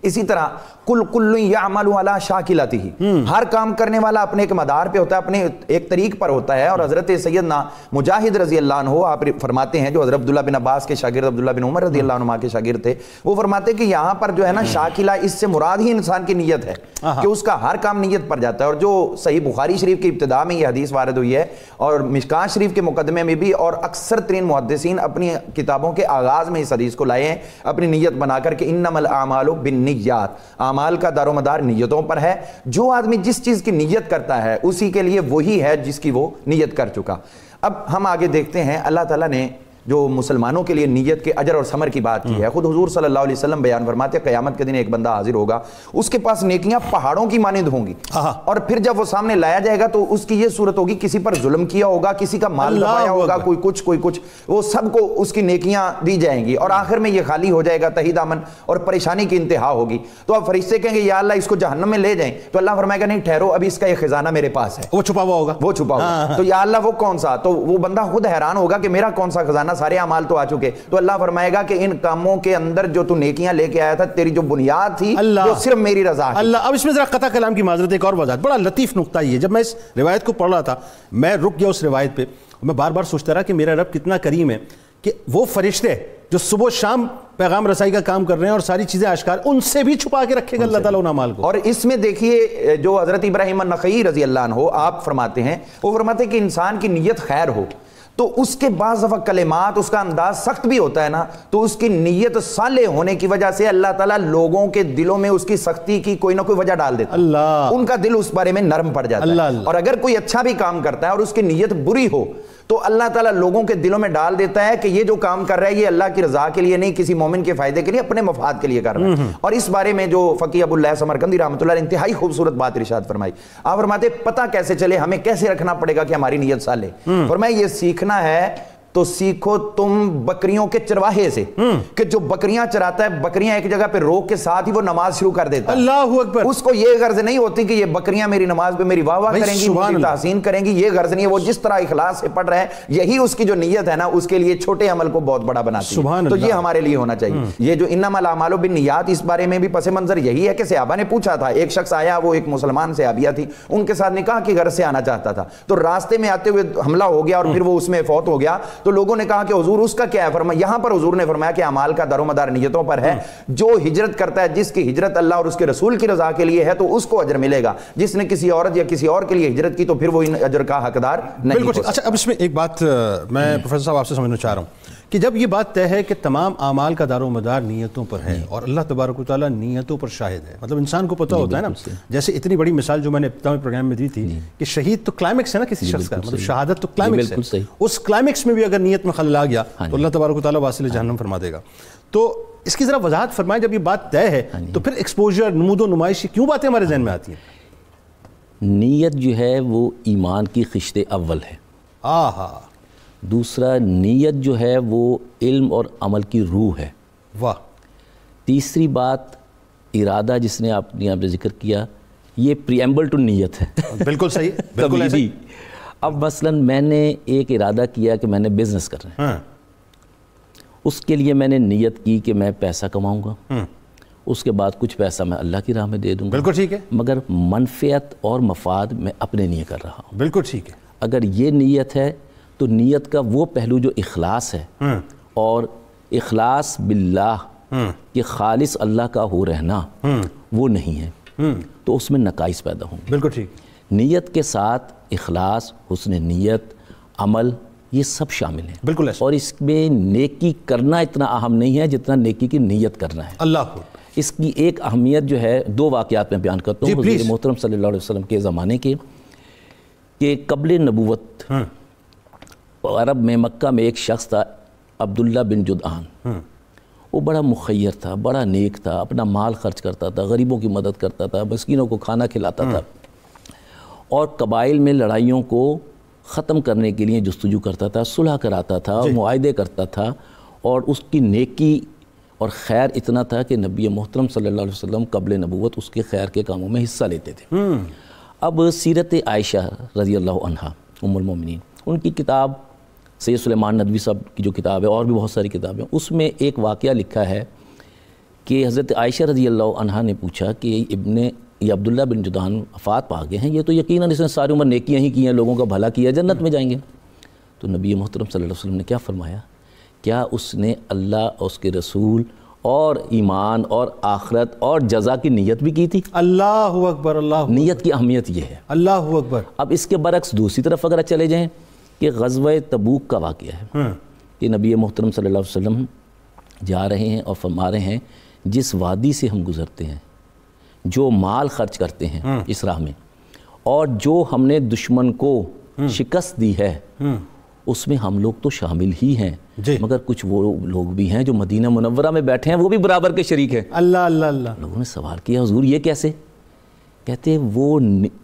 اسی طرح کل یعمل علی شاکلتہ، ہر کام کرنے والا اپنے ایک مدار پہ ہوتا ہے، اپنے ایک طریق پر ہوتا ہے. اور حضرت سیدنا مجاہد رضی اللہ عنہ آپ فرماتے ہیں، جو حضرت عبداللہ بن عباس کے شاگرد عبداللہ بن عمر رضی اللہ عنہ کے شاگرد تھے، وہ فرماتے ہیں کہ یہاں پر جو ہے نا شاکلہ، اس سے مراد ہی انسان کی نیت ہے کہ اس کا ہر کام نیت پر جاتا ہے. اور جو صحیح بخاری شریف کی ابتدا میں یہ حدیث وارد ہوئی ہے اور مشکات شریف کے مقدمے میں بھی، اور اکثر ترین محدثین اپنی کتابوں کے آغاز میں اس حدیث کو لائے ہیں اپنی نیت بنا کر کہ انما الاعمال بالنیات، اعمال کا دار و مدار نیتوں پر ہے. جو آدمی جس چیز کی نیت کرتا ہے اسی کے لیے وہی ہے جس کی وہ نیت کر چکا. اب ہم آگے دیکھتے ہیں اللہ تعالیٰ نے جو مسلمانوں کے لیے نیت کے اجر اور ثمر کی بات کی ہے. خود حضور صلی اللہ علیہ وسلم بیان فرماتے ہیں قیامت کے دن ایک بندہ حاضر ہوگا، اس کے پاس نیکیاں پہاڑوں کی مانند ہوں گی، اور پھر جب وہ سامنے لایا جائے گا تو اس کی یہ صورت ہوگی کسی پر ظلم کیا ہوگا، کسی کا مال دبایا ہوگا، کوئی کچھ، وہ سب کو اس کی نیکیاں دی جائیں گی اور آخر میں یہ خالی ہو جائے گا، تہی دامن اور پریشانی کی انتہا ہوگی. تو اب فرشتے کہیں گے یا اللہ اس کو جہنم میں لے جائیں، تو اللہ فرمائے گا نہیں ٹھہرو، ابھی اس کا یہ خزانہ میرے پاس ہے، وہ چھپا ہوا ہوگا. تو یا اللہ وہ کون سا؟ تو وہ بندہ خود حیران ہوگا کہ میرا کون سا خزانہ، سارے اعمال تو آ چکے. تو اللہ فرمائے گا کہ ان کاموں کے اندر جو تو نیکیاں لے کے آیا تھا، تیری جو بنیاد تھی وہ صرف میری رضا ہے. اللہ اب اس میں ذرا قطع کلام کی معذرت، ایک اور وضاحت، بڑا لطیف نقطہ یہ. جب میں اس روایت کو پڑھ رہا تھا میں رک گیا اس روایت پہ، میں بار بار سوچتا رہا کہ میرا رب کتنا کریم ہے کہ وہ فرشتے جو صبح و شام پیغام رسائی کا کام کر رہے ہیں اور ساری چیزیں آشکار، ان سے بھی چھپا کے رکھے گا اللہ تعالیٰ ان اعمال کو. اور اس میں دیکھیے جو حضرت ابراہیم النخعی رضی اللہ عنہ آپ فرماتے ہیں، وہ فرماتے ہیں کہ انسان کی نیت خیر ہو تو اس کے بعض دفعہ کلمات، اس کا انداز سخت بھی ہوتا ہے نا، تو اس کی نیت صالح ہونے کی وجہ سے اللہ تعالیٰ لوگوں کے دلوں میں اس کی سختی کی کوئی نہ کوئی وجہ ڈال دیتا ہے، اللہ، ان کا دل اس بارے میں نرم پڑ جاتا ہے۔ اور اگر کوئی اچھا بھی کام کرتا ہے اور اس کی نیت بری ہو تو اللہ تعالیٰ لوگوں کے دلوں میں ڈال دیتا ہے کہ یہ جو کام کر رہا ہے یہ اللہ کی رضا کے لیے نہیں، کسی مومن کے فائدے کے لیے، اپنے مفاد کے لیے کر رہا ہے۔ اور اس بارے میں جو فقیہ ابو اللہ سمرقندی رحمۃ اللہ علیہ انتہائی خوبصورت بات ارشاد فرمائی۔ آپ فرماتے پتہ کیسے چلے، ہمیں کیسے رکھنا پڑے گا کہ ہماری نیت صالح؟ فرمایا یہ سیکھنا ہے تو سیکھو تم بکریوں کے چرواہے سے، کہ جو بکریاں چراتا ہے، بکریاں ایک جگہ پہ روک کے ساتھ ہی وہ نماز شروع کر دیتا ہے۔ اللہ اکبر۔ اس کو یہ غرض نہیں ہوتی کہ یہ بکریاں میری نماز پہ میری واہ واہ کریں گی، میری تحسین کریں گی، یہ غرض نہیں ہے۔ وہ جس طرح اخلاص سے پڑھ رہے ہیں، یہی اس کی جو نیت ہے نا، اس کے لیے چھوٹے عمل کو بہت بڑا بناتی ہے۔ تو یہ ہمارے لیے ہونا چاہیے۔ یہ جو انما الاعمال بالنیات، اس بارے میں بھی پس منظر یہی ہے کہ صحابہ نے پوچھا تھا، ایک شخص آیا، وہ ایک مسلمان صحابیہ تھی، ان کے ساتھ نکاح کی غرض سے آنا چاہتا تھا، تو راستے میں آتے ہوئے حملہ ہو گیا اور پھر وہ اس میں فوت ہو گیا۔ تو لوگوں نے کہا کہ حضور اس کا کیا ہے؟ فرمایا یہاں پر حضور نے فرمایا کہ اعمال کا دار و مدار نیتوں پر ہے۔ جو ہجرت کرتا ہے، جس کی ہجرت اللہ اور اس کے رسول کی رضا کے لیے ہے، تو اس کو اجر ملے گا۔ جس نے کسی عورت یا کسی اور کے لیے ہجرت کی تو پھر وہ ان اجر کا حقدار نہیں ہو سکتا۔ اچھا، اب اس میں ایک بات میں پروفیسر صاحب آپ سے سمجھنا چاہ رہا ہوں کہ جب یہ بات طے ہے کہ تمام اعمال کا دار و مدار نیتوں پر ہے اور اللہ تبارک و تعالیٰ نیتوں پر شاہد ہے، مطلب انسان کو پتہ ہوتا ہے نا، جیسے اتنی بڑی مثال جو میں نے ابتدا میں پروگرام میں دی تھی کہ شہید تو کلائمیکس ہے نا کسی شخص کا، مطلب شہادت تو کلائمیکس ہے، اس کلائمیکس میں بھی اگر نیت میں خلل آ گیا تو اللہ تبارک و تعالیٰ واصل جہنم فرما دے گا۔ تو اس کی ذرا وضاحت فرمائیں، جب یہ بات طے ہے تو پھر ایکسپوجر، نمود و نمائش، کیوں باتیں ہمارے ذہن میں آتی ہیں؟ نیت جو ہے وہ ایمان کی خشت اول ہے۔ آہا، دوسرا نیت جو ہے وہ علم اور عمل کی روح ہے۔ واہ۔ تیسری بات ارادہ، جس نے آپ نے ذکر کیا، یہ پریمبل ٹو نیت ہے۔ بالکل صحیح، بالکل ایسے۔ اب مثلا میں نے ایک ارادہ کیا کہ میں نے بزنس کرنا ہے، اس کے لیے میں نے نیت کی کہ میں پیسہ کماؤں گا، اس کے بعد کچھ پیسہ میں اللہ کی راہ میں دے دوں گا، بالکل ٹھیک ہے، مگر منفعت اور مفاد میں اپنے لیے کر رہا ہوں۔ بالکل ٹھیک ہے۔ اگر یہ نیت ہے تو نیت کا وہ پہلو جو اخلاص ہے، اور اخلاص باللہ کہ خالص اللہ کا ہو رہنا، وہ نہیں ہے، تو اس میں نقائص پیدا ہوں گے۔ بالکل ٹھیک۔ نیت کے ساتھ اخلاص، حسن نیت، عمل، یہ سب شامل ہیں۔ بالکل ایسا۔ اور اس میں نیکی کرنا اتنا اہم نہیں ہے جتنا نیکی کی نیت کرنا ہے۔ اللہ۔ اس کی ایک اہمیت جو ہے، دو واقعات میں بیان کرتا ہوں حضور محترم صلی اللہ علیہ وسلم کے زمانے کے، کہ قبل نبوت عرب میں، مکہ میں ایک شخص تھا عبداللہ بن جدعان، وہ بڑا مخیر تھا، بڑا نیک تھا، اپنا مال خرچ کرتا تھا، غریبوں کی مدد کرتا تھا، مسکینوں کو کھانا کھلاتا تھا، اور قبائل میں لڑائیوں کو ختم کرنے کے لیے جستجو کرتا تھا، صلح کراتا تھا، معاہدے کرتا تھا، اور اس کی نیکی اور خیر اتنا تھا کہ نبی محترم صلی اللہ علیہ وسلم قبل نبوت اس کے خیر کے کاموں میں حصہ لیتے تھے۔ اب سیرت عائشہ رضی اللہ عنہا ام المومنین، ان کی کتاب سید سلیمان ندوی صاحب کی جو کتاب ہے، اور بھی بہت ساری کتابیں، اس میں ایک واقعہ لکھا ہے کہ حضرت عائشہ رضی اللہ عنہا نے پوچھا کہ یہ عبداللہ بن جدعان وفات پا گئے ہیں، یہ تو یقیناً اس نے ساری عمر نیکیاں ہی کی ہیں، لوگوں کا بھلا کیا، جنت میں جائیں گے۔ تو نبی محترم صلی اللہ علیہ وسلم نے کیا فرمایا؟ کیا اس نے اللہ اور اس کے رسول اور ایمان اور آخرت اور جزا کی نیت بھی کی تھی؟ اللہ اکبر، اللہ۔ نیت کی اہمیت یہ ہے۔ اللہ اکبر۔ اب اس کے برعکس دوسری طرف اگر چلے جائیں کہ غزوہ تبوک کا واقعہ ہے کہ نبی محترم صلی اللہ علیہ وسلم جا رہے ہیں اور فرما رہے ہیں جس وادی سے ہم گزرتے ہیں، جو مال خرچ کرتے ہیں اس راہ میں، اور جو ہم نے دشمن کو شکست دی ہے، اس میں ہم لوگ تو شامل ہی ہیں، مگر کچھ وہ لوگ بھی ہیں جو مدینہ منورہ میں بیٹھے ہیں، وہ بھی برابر کے شریک ہیں۔ اللہ اللہ اللہ۔ لوگوں نے سوال کیا حضور یہ کیسے؟ کہتے وہ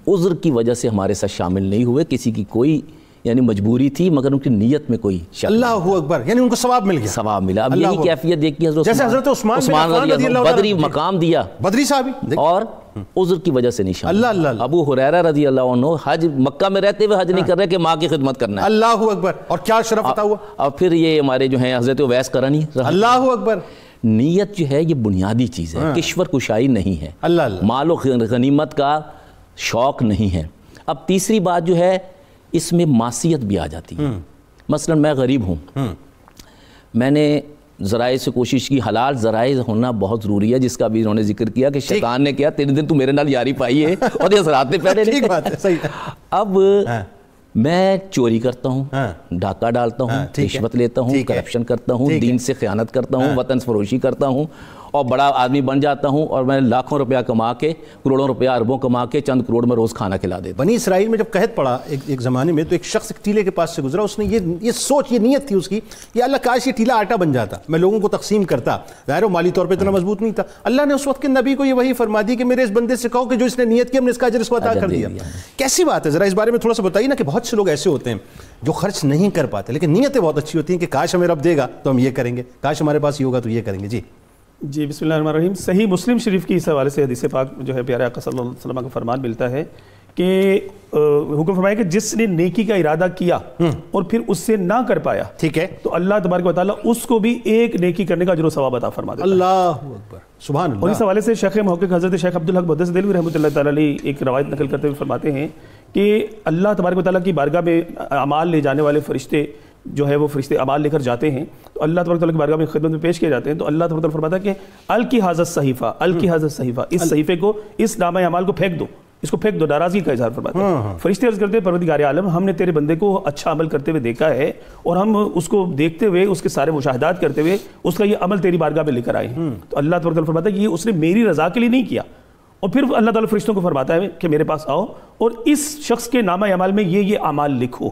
عذر کی وجہ سے ہمارے ساتھ شامل نہیں ہوئے، کسی کی کوئی یعنی مجبوری تھی، مگر ان کی نیت میں کوئی شک نہیں۔ اللہ اکبر، یعنی ان کو ثواب مل گیا۔ ثواب ملا۔ اب یہی کیفیت دیکھی جیسے حضرت عثمان رضی اللہ بدری مقام دیا، بدری صاحب، اور عذر کی وجہ سے نہیں شامل۔ اللہ اللہ۔ ابو ہریرہ رضی اللہ عنہ حج مکہ میں رہتے ہوئے حج نہیں کر رہے کہ ماں کی خدمت کرنا ہے۔ اللہ اکبر، اور کیا شرف عطا ہوا۔ اور پھر یہ ہمارے جو ہیں حضرت اویس قرنی۔ اللہ اکبر۔ نیت جو ہے یہ بنیادی چیز ہے، کشور کشائی نہیں ہے، اللہ اللہ، مال و غنیمت کا شوق نہیں ہے۔ اب تیسری بات جو ہے، اس میں معصیت بھی آ جاتی ہے۔ مثلا میں غریب ہوں، میں نے ذرائع سے کوشش کی، حلال ذرائع ہونا بہت ضروری ہے، جس کا بھی انہوں نے ذکر کیا کہ شیطان نے کیا 3 دن تو میرے نال یاری پائی ہے اور یہ اثرات نے پہلے ٹھیک بات ہے، صحیح ہے۔ اب میں چوری کرتا ہوں، ڈاکہ ڈالتا ہوں، رشوت لیتا ہوں، کرپشن کرتا ہوں، دین سے خیانت کرتا ہوں، وطن فروشی کرتا ہوں اور بڑا آدمی بن جاتا ہوں اور میں لاکھوں روپیہ کما کے، کروڑوں روپیہ اربوں کما کے چند کروڑ میں روز کھانا کھلا دیتا ہوں۔ بنی اسرائیل میں جب قحط پڑا ایک زمانے میں، تو ایک شخص ایک ٹیلے کے پاس سے گزرا، اس نے یہ سوچ، یہ نیت تھی اس کی کہ اللہ کاش یہ ٹیلا آٹا بن جاتا، میں لوگوں کو تقسیم کرتا۔ ظاہر ہے مالی طور پہ اتنا مضبوط نہیں تھا۔ اللہ نے اس وقت کے نبی کو یہ وحی فرما دی کہ میرے اس بندے سے کہو کہ جو اس نے نیت کی ہم نے اس کا اجر اس کو عطا کر دیا۔ کیسی بات ہے، ذرا اس بارے میں تھوڑا سا بتائیے نا، کہ بہت سے لوگ ایسے ہوتے ہیں جو خرچ نہیں کر پاتے لیکن نیتیں بہت اچھی ہوتی ہیں کہ کاش ہمیں رب دے گا تو ہم یہ کریں گے، کاش ہمارے پاس یہ ہوگا تو یہ کریں گے۔ جی بسم اللہ الرحمن الرحیم۔ صحیح مسلم شریف کی اس حوالے سے حدیث پاک جو ہے پیارے آقا صلی اللہ علیہ وسلم کا فرمان ملتا ہے کہ حکم فرمایا کہ جس نے نیکی کا ارادہ کیا اور پھر اس سے نہ کر پایا، ٹھیک ہے، تو اللہ تبارک و تعالیٰ اس کو بھی ایک نیکی کرنے کا اجر و ثواب عطا فرما دیتا ہے۔ اللہ اکبر، سبحان اللہ۔ اور اس حوالے سے شیخ محقق حضرت شیخ عبدالحق محدث دہلوی رحمۃ اللہ تعالیٰ علیہ ایک روایت نقل کرتے ہوئے فرماتے ہیں کہ اللہ تبارک و تعالیٰ کی بارگاہ میں اعمال لے جانے والے فرشتے جو ہے وہ فرشتے اعمال لے کر جاتے ہیں، تو اللہ تبارک و تعالیٰ کی بارگاہ میں خدمت میں پیش کیے جاتے ہیں، تو اللہ تبارک و تعالیٰ فرماتا ہے کہ القی ھذا الصحیفہ، القی ھذا الصحیفہ، اس صحیفے کو، اس نامہ اعمال کو پھینک دو، اس کو پھینک دو، ناراضگی کا اظہار فرماتے ہیں۔ فرشتے عرض کرتے ہیں پروردگار عالم، ہم نے تیرے بندے کو اچھا عمل کرتے ہوئے دیکھا ہے اور ہم اس کو دیکھتے ہوئے، اس کے سارے مشاہدات کرتے ہوئے اس کا یہ عمل تیری بارگاہ میں لے کر آئے ہیں۔ تو اللہ تبارک و تعالیٰ فرماتا ہے کہ یہ اس نے میری رضا کے لیے نہیں کیا، اور پھر اللہ تعالیٰ فرشتوں کو فرماتا ہے کہ میرے پاس آؤ اور اس شخص کے نامہ اعمال میں یہ اعمال لکھو۔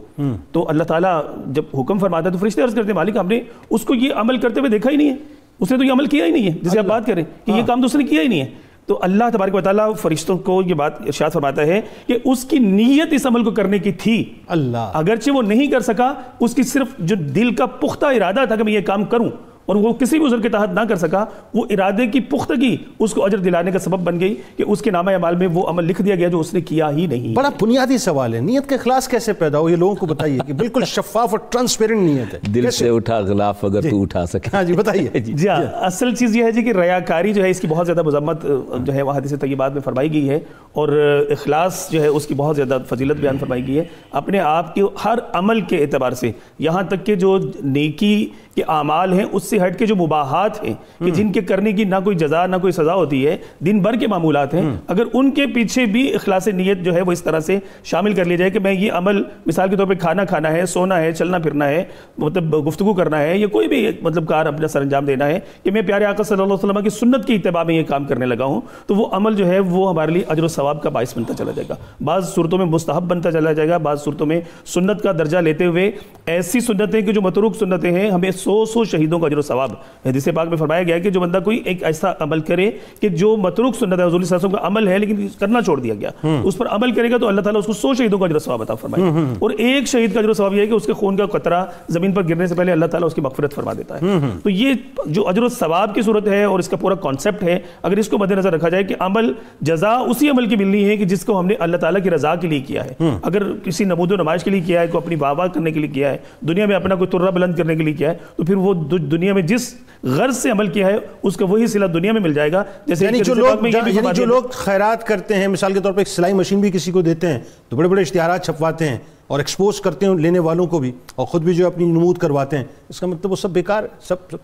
تو اللہ تعالیٰ جب حکم فرماتا ہے تو فرشتے عرض کرتے ہیں مالک ہم نے اس کو یہ عمل کرتے ہوئے دیکھا ہی نہیں ہے، اس نے تو یہ عمل کیا ہی نہیں ہے جسے آپ بات کریں کہ یہ کام تو اس نے کیا ہی نہیں ہے۔ تو اللہ تبارک و تعالیٰ فرشتوں کو یہ بات ارشاد فرماتا ہے کہ اس کی نیت اس عمل کو کرنے کی تھی، اللہ اگرچہ وہ نہیں کر سکا، اس کی صرف جو دل کا پختہ ارادہ تھا کہ میں یہ کام کروں اور وہ کسی بھی عذر کے تحت نہ کر سکا، وہ ارادے کی پختگی اس کو اجر دلانے کا سبب بن گئی کہ اس کے نامہ اعمال میں وہ عمل لکھ دیا گیا جو اس نے کیا ہی نہیں۔ بڑا بنیادی سوال ہے، نیت کا اخلاص کیسے پیدا ہو، یہ لوگوں کو بتائیے کہ بالکل شفاف اور ٹرانسپیرنٹ نیت ہے۔ دل سے اٹھا غلاف اگر تو اٹھا سکے۔ ہاں جی بتائیے۔ جی ہاں، اصل چیز یہ ہے جی کہ ریاکاری جو ہے اس کی بہت زیادہ مذمت جو ہے وہ حدیث طیبات میں فرمائی گئی ہے، اور اخلاص جو ہے اس کی بہت زیادہ فضیلت بیان فرمائی گئی ہے۔ اپنے آپ کے ہر عمل کے اعتبار سے، یہاں تک کہ جو نیکی کے اعمال ہیں اس سے ہٹ کے جو مباحات ہیں کہ جن کے کرنے کی نہ کوئی جزا نہ کوئی سزا ہوتی ہے، دن بھر کے معمولات ہیں، اگر ان کے پیچھے بھی اخلاص نیت جو ہے وہ اس طرح سے شامل کر لیا جائے کہ میں یہ عمل مثال کے طور پہ کھانا کھانا ہے، سونا ہے، چلنا پھرنا ہے، مطلب گفتگو کرنا ہے، یا کوئی بھی مطلب کار اپنا سر انجام دینا ہے کہ میں پیارے آقا صلی اللہ علیہ وسلم کی سنت کی اتباع میں یہ کام کرنے لگا ہوں، تو وہ عمل جو ہے وہ ہمارے لیے اجر و ثواب کا باعث بنتا چلا جائے گا۔ بعض صورتوں میں مستحب بنتا چلا جائے گا، بعض صورتوں میں سنت کا درجہ لیتے ہوئے ایسی سنتیں کہ جو متروک سنتیں ہیں ہمیں 100 شہیدوں کا اجر و ثواب۔ حدیث پاک میں فرمایا گیا کہ جو بندہ کوئی ایک ایسا عمل کرے کہ جو متروک سنت ہے، حضور صلی اللہ علیہ وسلم کا عمل ہے لیکن کرنا چھوڑ دیا گیا، اس پر عمل کرے گا تو اللہ تعالیٰ اس کو 100 شہیدوں کا اجر و ثواب عطا فرمائے، اور ایک شہید کا اجر و ثواب یہ ہے کہ اس کے خون کا قطرہ زمین پر گرنے سے پہلے اللہ تعالیٰ اس کی مغفرت فرما دیتا ہے۔ تو یہ جو اجر و ثواب کی صورت ہے اور اس کا پورا کانسیپٹ ہے، اگر اس کو مد نظر رکھا جائے کہ عمل جزا اسی عمل کی ملنی ہے کہ جس کو ہم نے اللہ تعالیٰ کی رضا کے لیے کیا ہے۔ اگر کسی نمود و نمائش کے لیے کیا ہے، کوئی اپنی واہ کرنے کے لیے کیا ہے، دنیا میں اپنا کوئی ترہ بلند کرنے کے لیے کیا ہے، تو پھر وہ دنیا میں جس غرض سے عمل کیا ہے اس کا وہی صلہ دنیا میں مل جائے گا۔ جیسے جو لوگ خیرات کرتے ہیں، مثال کے طور پہ ایک سلائی مشین بھی کسی کو دیتے ہیں تو بڑے بڑے اشتہارات چھپواتے ہیں اور ایکسپوز کرتے ہیں لینے والوں کو بھی، اور خود بھی جو اپنی نمود کرواتے ہیں، اس کا مطلب وہ سب بیکار ہے، سب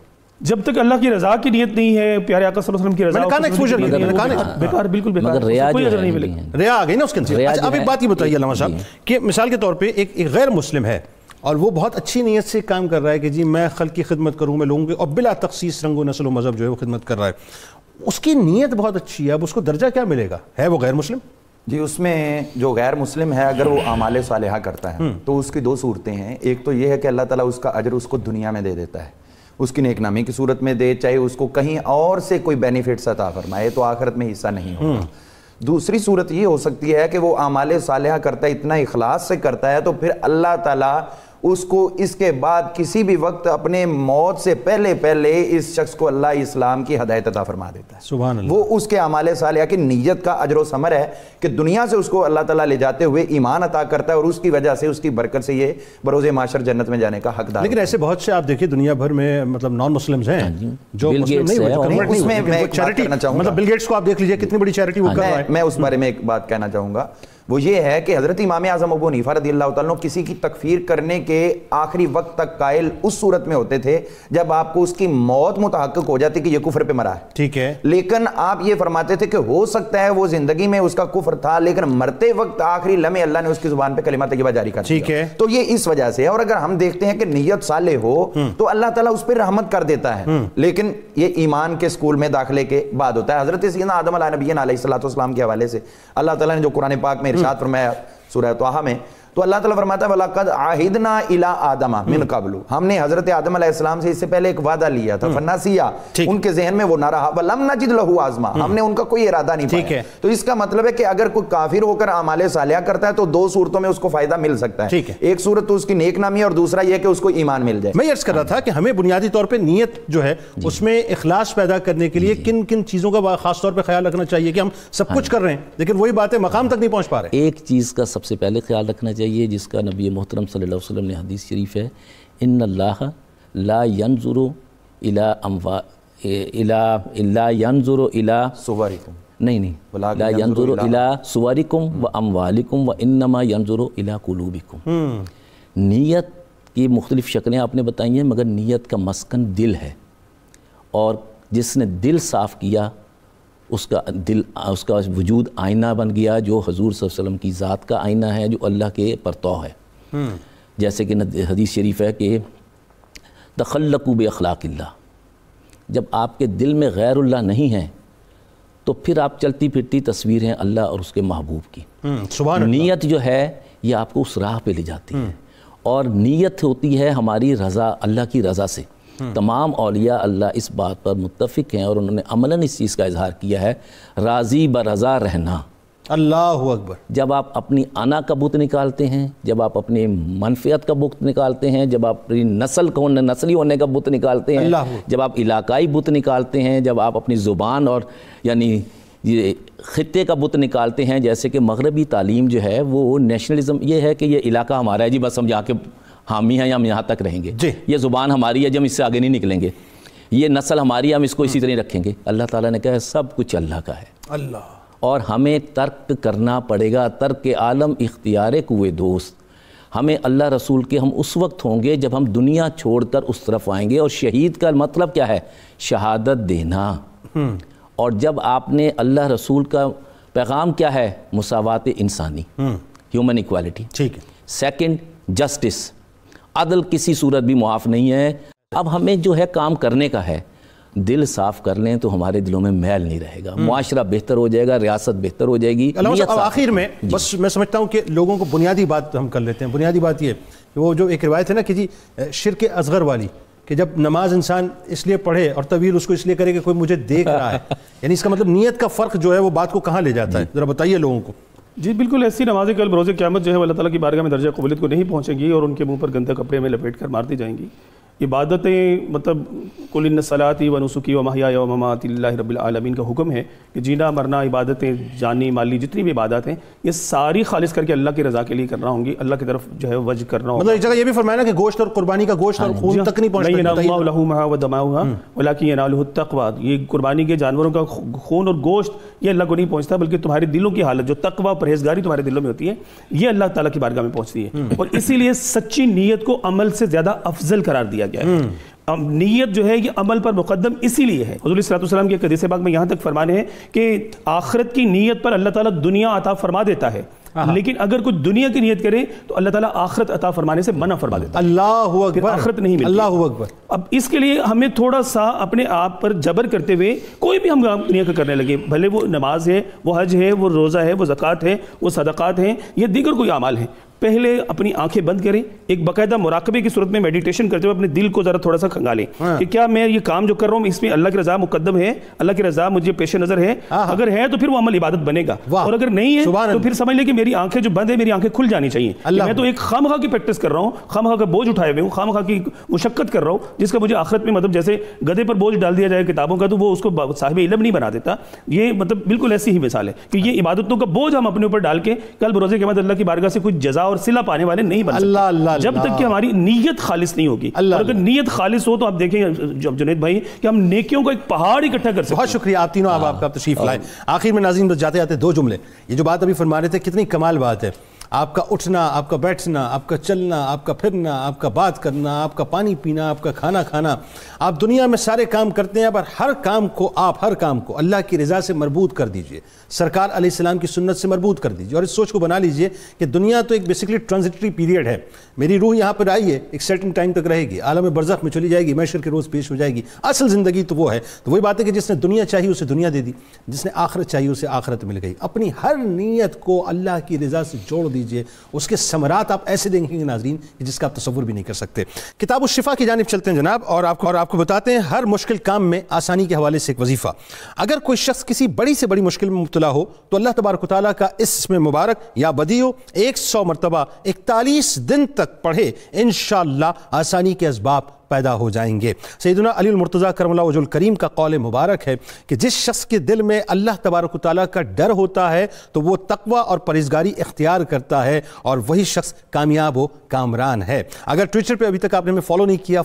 جب تک اللہ کی رضا کی نیت نہیں ہے، پیارے آقا صلی اللہ علیہ وسلم کی رضا، بیکار، بالکل بیکار، کوئی اجر نہیں ملے گا، ریا آ گئی نا اس کے اندر۔ اچھا اب ایک بات یہ بتائیے علامہ صاحب کہ مثال کے طور پہ ایک غیر مسلم ہے اور وہ بہت اچھی نیت سے کام کر رہا ہے کہ جی میں خلق کی خدمت کروں، میں لوگوں کے، اور بلا تخصیص رنگ و نسل و مذہب جو ہے وہ خدمت کر رہا ہے، اس کی نیت بہت اچھی ہے، اب اس کو درجہ کیا ملے گا؟ ہے وہ غیر مسلم؟ جی اس میں جو غیر مسلم ہے اگر وہ اعمال صالحہ کرتا ہے تو اس کی دو صورتیں ہیں۔ ایک تو یہ ہے کہ اللہ تعالیٰ اس کا اجر اس کو دنیا میں دے دیتا ہے، اس کی نیک نامی کی صورت میں دے، چاہے اس کو کہیں اور سے کوئی بینیفٹس عطا فرمائے تو آخرت میں حصہ نہیں ہوگا۔ دوسری صورت یہ ہو سکتی ہے کہ وہ اعمال صالحہ کرتا ہے، اتنا اخلاص سے کرتا ہے، تو پھر اللہ تعالیٰ اس کو اس کے بعد کسی بھی وقت اپنے موت سے پہلے اس شخص کو اللہ اسلام کی ہدایت عطا فرما دیتا ہے۔ سبحان اللہ۔ وہ اس کے اعمال صالحہ کی نیت کا اجر و ثمر ہے کہ دنیا سے اس کو اللہ تعالیٰ لے جاتے ہوئے ایمان عطا کرتا ہے، اور اس کی وجہ سے، اس کی برکت سے یہ بروز محشر جنت میں جانے کا حقدار۔ لیکن ایسے بہت سے آپ دیکھیے دنیا بھر میں مطلب نان مسلمز ہیں جو مسلم نہیں ہوئے، اس میں میں ایک بات کہنا چاہوں گا، مطلب بل گیٹس کو آپ دیکھ لیجئے کتنی بڑی چیریٹی وہ کر رہا ہے۔ میں اس بارے میں ایک بات کہنا چاہوں گا، وہ یہ ہے کہ حضرت امام اعظم ابو حنیفہ رضی اللہ تعالیٰ کسی کی تکفیر کرنے کے آخری وقت تک قائل اس صورت میں ہوتے تھے جب آپ کو اس کی موت متحقق ہو جاتی کہ یہ کفر پہ مرا ہے. ٹھیک ہے. لیکن آپ یہ فرماتے تھے کہ ہو سکتا ہے وہ زندگی میں اس کا کفر تھا لیکن مرتے وقت آخری لمحے اللہ نے اس کی زبان پہ کلمہ طیبہ جاری کر دیا. ٹھیک ہے. تو یہ اس وجہ سے ہے. اور اگر ہم دیکھتے ہیں کہ نیت صالح ہو تو اللہ تعالیٰ اس پہ رحمت کر دیتا ہے, لیکن یہ ایمان کے سکول میں داخلے کے بعد ہوتا ہے. حضرت سیدنا آدم علیہ نبی علیہ السلام کے حوالے سے اللہ تعالیٰ نے جو قرآن پاک میں ارشاد فرمایا سورہ طٰہٰ میں, تو اللہ تعالیٰ فرماتا ہے وَلَقَدْ عَهِدْنَا إِلَىٰ آدَمَ مِنْ قَبْلُ, ہم نے حضرت آدم علیہ السلام سے اس سے پہلے ایک وعدہ لیا تھا, فَنَسِيَا, ان کے ذہن میں وہ نہ رہا, وَلَمْ نَجِدْ لَهُ عَزْمًا, ہم نے ان کا کوئی ارادہ نہیں پایا. تو اس کا مطلب ہے کہ اگر کوئی کافر ہو کر اعمال صالحہ کرتا ہے تو دو صورتوں میں اس کو فائدہ مل سکتا ہے. ایک صورت تو اس کی نیک نامی ہے اور دوسرا یہ کہ اس کو ایمان مل جائے. میں یہ عرض کر رہا تھا کہ ہمیں بنیادی طور پہ نیت جو ہے اس میں اخلاص پیدا کرنے کے لیے کن کن چیزوں کا خاص طور پہ خیال رکھنا چاہیے کہ ہم سب کچھ کر رہے ہیں لیکن وہی باتیں مقام تک نہیں پہنچ پا رہے. ایک چیز کا سب سے پہلے خیال رکھنا چاہیے جس کا نبی محترم صلی اللہ علیہ وسلم نے حدیث شریف ہے, ان اللہ لا ينظر الى صورکم, نہیں لا ينظر الى صورکم و اموالکم و انما ينظر الى قلوبکم. نیت کی مختلف شکلیں آپ نے بتائی ہیں مگر نیت کا مسکن دل ہے, اور جس نے دل صاف کیا اس کا وجود آئینہ بن گیا جو حضور صلی اللہ علیہ وسلم کی ذات کا آئینہ ہے, جو اللہ کے پرتو ہے. جیسے کہ حدیث شریف ہے کہ تخلقوا باخلاق اللہ, جب آپ کے دل میں غیر اللہ نہیں ہے تو پھر آپ چلتی پھرتی تصویر ہیں اللہ اور اس کے محبوب کی. نیت جو ہے یہ آپ کو اس راہ پہ لے جاتی ہے, اور نیت ہوتی ہے ہماری رضا, اللہ کی رضا سے. تمام اولیاء اللہ اس بات پر متفق ہیں اور انہوں نے عملاً اس چیز کا اظہار کیا ہے, راضی برضا رہنا. اللہ اکبر. جب آپ اپنی انا کا بت نکالتے ہیں, جب آپ اپنی منفعت کا بت نکالتے ہیں, جب آپ اپنی نسلی ہونے کا بت نکالتے ہیں, جب آپ علاقائی بت نکالتے ہیں, جب آپ اپنی زبان اور یعنی یہ خطے کا بت نکالتے ہیں, جیسے کہ مغربی تعلیم جو ہے وہ نیشنلزم یہ ہے کہ یہ علاقہ ہمارا ہے جی, بس ہم جا کے حامی ہیں یا ہم یہاں تک رہیں گے, یہ زبان ہماری ہے جب ہم اس سے آگے نہیں نکلیں گے, یہ نسل ہماری ہے ہم اس کو اسی طرح رکھیں گے. اللہ تعالیٰ نے کہا سب کچھ اللہ کا ہے, اللہ, اور ہمیں ترک کرنا پڑے گا. ترک عالم اختیار کوئے دوست, ہمیں اللہ رسول کے ہم اس وقت ہوں گے جب ہم دنیا چھوڑ کر اس طرف آئیں گے. اور شہید کا مطلب کیا ہے؟ شہادت دینا. اور جب آپ نے اللہ رسول کا پیغام کیا ہے؟ مساوات انسانی, ہیومن ایکوالٹی. ٹھیک ہے. سیکنڈ جسٹس, عدل کسی صورت بھی معاف نہیں ہے. اب ہمیں جو ہے کام کرنے کا ہے, دل صاف کر لیں تو ہمارے دلوں میں میل نہیں رہے گا, معاشرہ بہتر ہو جائے گا, ریاست بہتر ہو جائے گی. اب آخر میں بس میں سمجھتا ہوں کہ لوگوں کو بنیادی بات ہم کر لیتے ہیں. بنیادی بات یہ کہ وہ جو ایک روایت ہے نا کہ جی شرک اصغر والی, کہ جب نماز انسان اس لیے پڑھے اور طویل اس کو اس لیے کرے کہ کوئی مجھے دیکھ رہا ہے, یعنی اس کا مطلب نیت کا فرق جو ہے وہ بات کو کہاں لے جاتا ہے, ذرا بتائیے لوگوں کو. جی بالکل, ایسی نمازیں کل بروز قیامت جو ہے اللہ تعالیٰ کی بارگاہ میں درجہ قبولیت کو نہیں پہنچیں گی اور ان کے منہ پر گندے کپڑے میں لپیٹ کر مار دی جائیں گی. عبادتیں مطلب قل ان صلاتی و نسکی و محیای و مماتی للہ رب العالمین کا حکم ہے کہ جینا مرنا, عبادتیں جانی مالی جتنی بھی عبادات ہیں یہ ساری خالص کر کے اللہ کی رضا کے لیے کرنا ہوں گی, اللہ کی طرف جو ہے وجہ کرنا ہوگا. مطلب ایک جگہ یہ بھی فرمایا نا کہ گوشت اور قربانی کا گوشت اور خون تک نہیں پہنچتا. ینال اللہ لحومہا و دماؤہا ولکن ینالہ التقوی, یہ قربانی کے جانوروں کا خون اور گوشت یہ اللہ کو نہیں پہنچتا بلکہ تمہارے دلوں کی حالت جو تقوی پرہیزگاری تمہارے دلوں میں ہوتی ہے یہ اللہ تعالیٰ کی بارگاہ میں پہنچتی ہے. اور اسی لیے سچی نیت کو عمل سے زیادہ افضل قرار دیا گیا ہے. نیت جو ہے یہ عمل پر مقدم اسی لیے ہے. حضور صلی اللہ علیہ وسلم کے حدیث پاک میں یہاں تک فرمانے ہیں کہ آخرت کی نیت پر اللہ تعالیٰ دنیا عطا فرما دیتا ہے, لیکن اگر کوئی دنیا کی نیت کرے تو اللہ تعالیٰ آخرت عطا فرمانے سے منع فرما دیتا ہے. اللہ اکبر. آخرت نہیں ملتی. اللہ اکبر. اب اس کے لیے ہمیں تھوڑا سا اپنے آپ پر جبر کرتے ہوئے کوئی بھی ہم دنیا کا کرنے لگے, بھلے وہ نماز ہے, وہ حج ہے, وہ روزہ ہے, وہ زکوٰۃ ہے, وہ صدقات ہیں, یا دیگر کوئی اعمال ہیں, پہلے اپنی آنکھیں بند کریں, ایک باقاعدہ مراقبے کی صورت میں میڈیٹیشن کرتے ہوئے اپنے دل کو ذرا تھوڑا سا کھنگالیں کہ کیا میں یہ کام جو کر رہا ہوں اس میں اللہ کی رضا مقدم ہے, اللہ کی رضا مجھے پیش نظر ہے. اگر ہے تو پھر وہ عمل عبادت بنے گا, اور اگر نہیں ہے تو پھر سمجھ لیں کہ میری آنکھیں جو بند ہے میری آنکھیں کھل جانی چاہیے. میں تو ایک خواہ کی پریکٹس کر رہا ہوں, خواہ کا بوجھ اٹھائے ہوئے ہوں, خواہ کی مشقت کر رہا ہوں جس کا مجھے آخرت میں مطلب جیسے گدھے پر بوجھ ڈال دیا جائے کتابوں کا تو وہ اس کو صاحب علم نہیں بنا دیتا. یہ مطلب بالکل ایسی ہی مثال ہے کہ یہ عبادتوں کا بوجھ ہم اپنے اوپر ڈال کے کل بروز قیامت اللہ کی بارگاہ سے کوئی جزا اور صلہ پانے والے نہیں بن سکتے جب تک کہ ہماری نیت خالص نہیں ہوگی. اور اگر نیت خالص ہو تو آپ دیکھیں جنید بھائی کہ ہم نیکیوں کا ایک پہاڑ اکٹھا کر سکتے ہیں. بہت شکریہ آپ تینوں, آپ کا تشریف لائے. آخر میں ناظرین بس جاتے جاتے دو جملے, یہ جو بات ابھی فرما رہے تھے کتنی کمال بات ہے. آپ کا اٹھنا, آپ کا بیٹھنا, آپ کا چلنا, آپ کا پھرنا, آپ کا بات کرنا, آپ کا پانی پینا, آپ کا کھانا کھانا, آپ دنیا میں سارے کام کرتے ہیں پر ہر کام کو اللہ کی رضا سے مربوط کر دیجئے, سرکار علیہ السلام کی سنت سے مربوط کر دیجئے. اور اس سوچ کو بنا لیجئے کہ دنیا تو ایک بیسکلی ٹرانزٹری پیریڈ ہے. میری روح یہاں پر آئی ہے, ایک سرٹن ٹائم تک رہے گی, عالم برزخ میں چلی جائے گی, محشر کے روز پیش ہو جائے گی. اصل زندگی تو وہ ہے. تو وہی بات ہے کہ جس نے دنیا چاہی اسے دنیا دے دی, جس نے آخرت چاہی اسے آخرت مل گئی. اپنی ہر نیت کو اللہ کی رضا سے جوڑ دیجئے, اس کے ثمرات آپ ایسے دیکھیں گے ناظرین کہ جس کا آپ تصور بھی نہیں کر سکتے. کتاب الشفا کی جانب چلتے ہیں جناب, اور آپ کو بتاتے ہیں ہر مشکل کام میں آسانی کے حوالے سے ایک وظیفہ. اگر کوئی شخص کسی بڑی سے بڑی مشکل میں مبتلا ہو تو اللہ تبارک و تعالیٰ کا اسم مبارک یا بدیع 100 مرتبہ 41 دن تک پڑھے, انشاءاللہ آسانی کے اسباب پیدا ہو جائیں گے. سیدنا علی المرتضیٰ کرم اللہ وجہ الکریم کا قول مبارک ہے کہ جس شخص کے دل میں اللہ تبارک و تعالیٰ کا ڈر ہوتا ہے تو وہ تقوی اور پرہیزگاری اختیار کرتا ہے, اور وہی شخص کامیاب و کامران ہے. اگر ٹویٹر پہ ابھی تک آپ نے ہمیں فالو نہیں کیا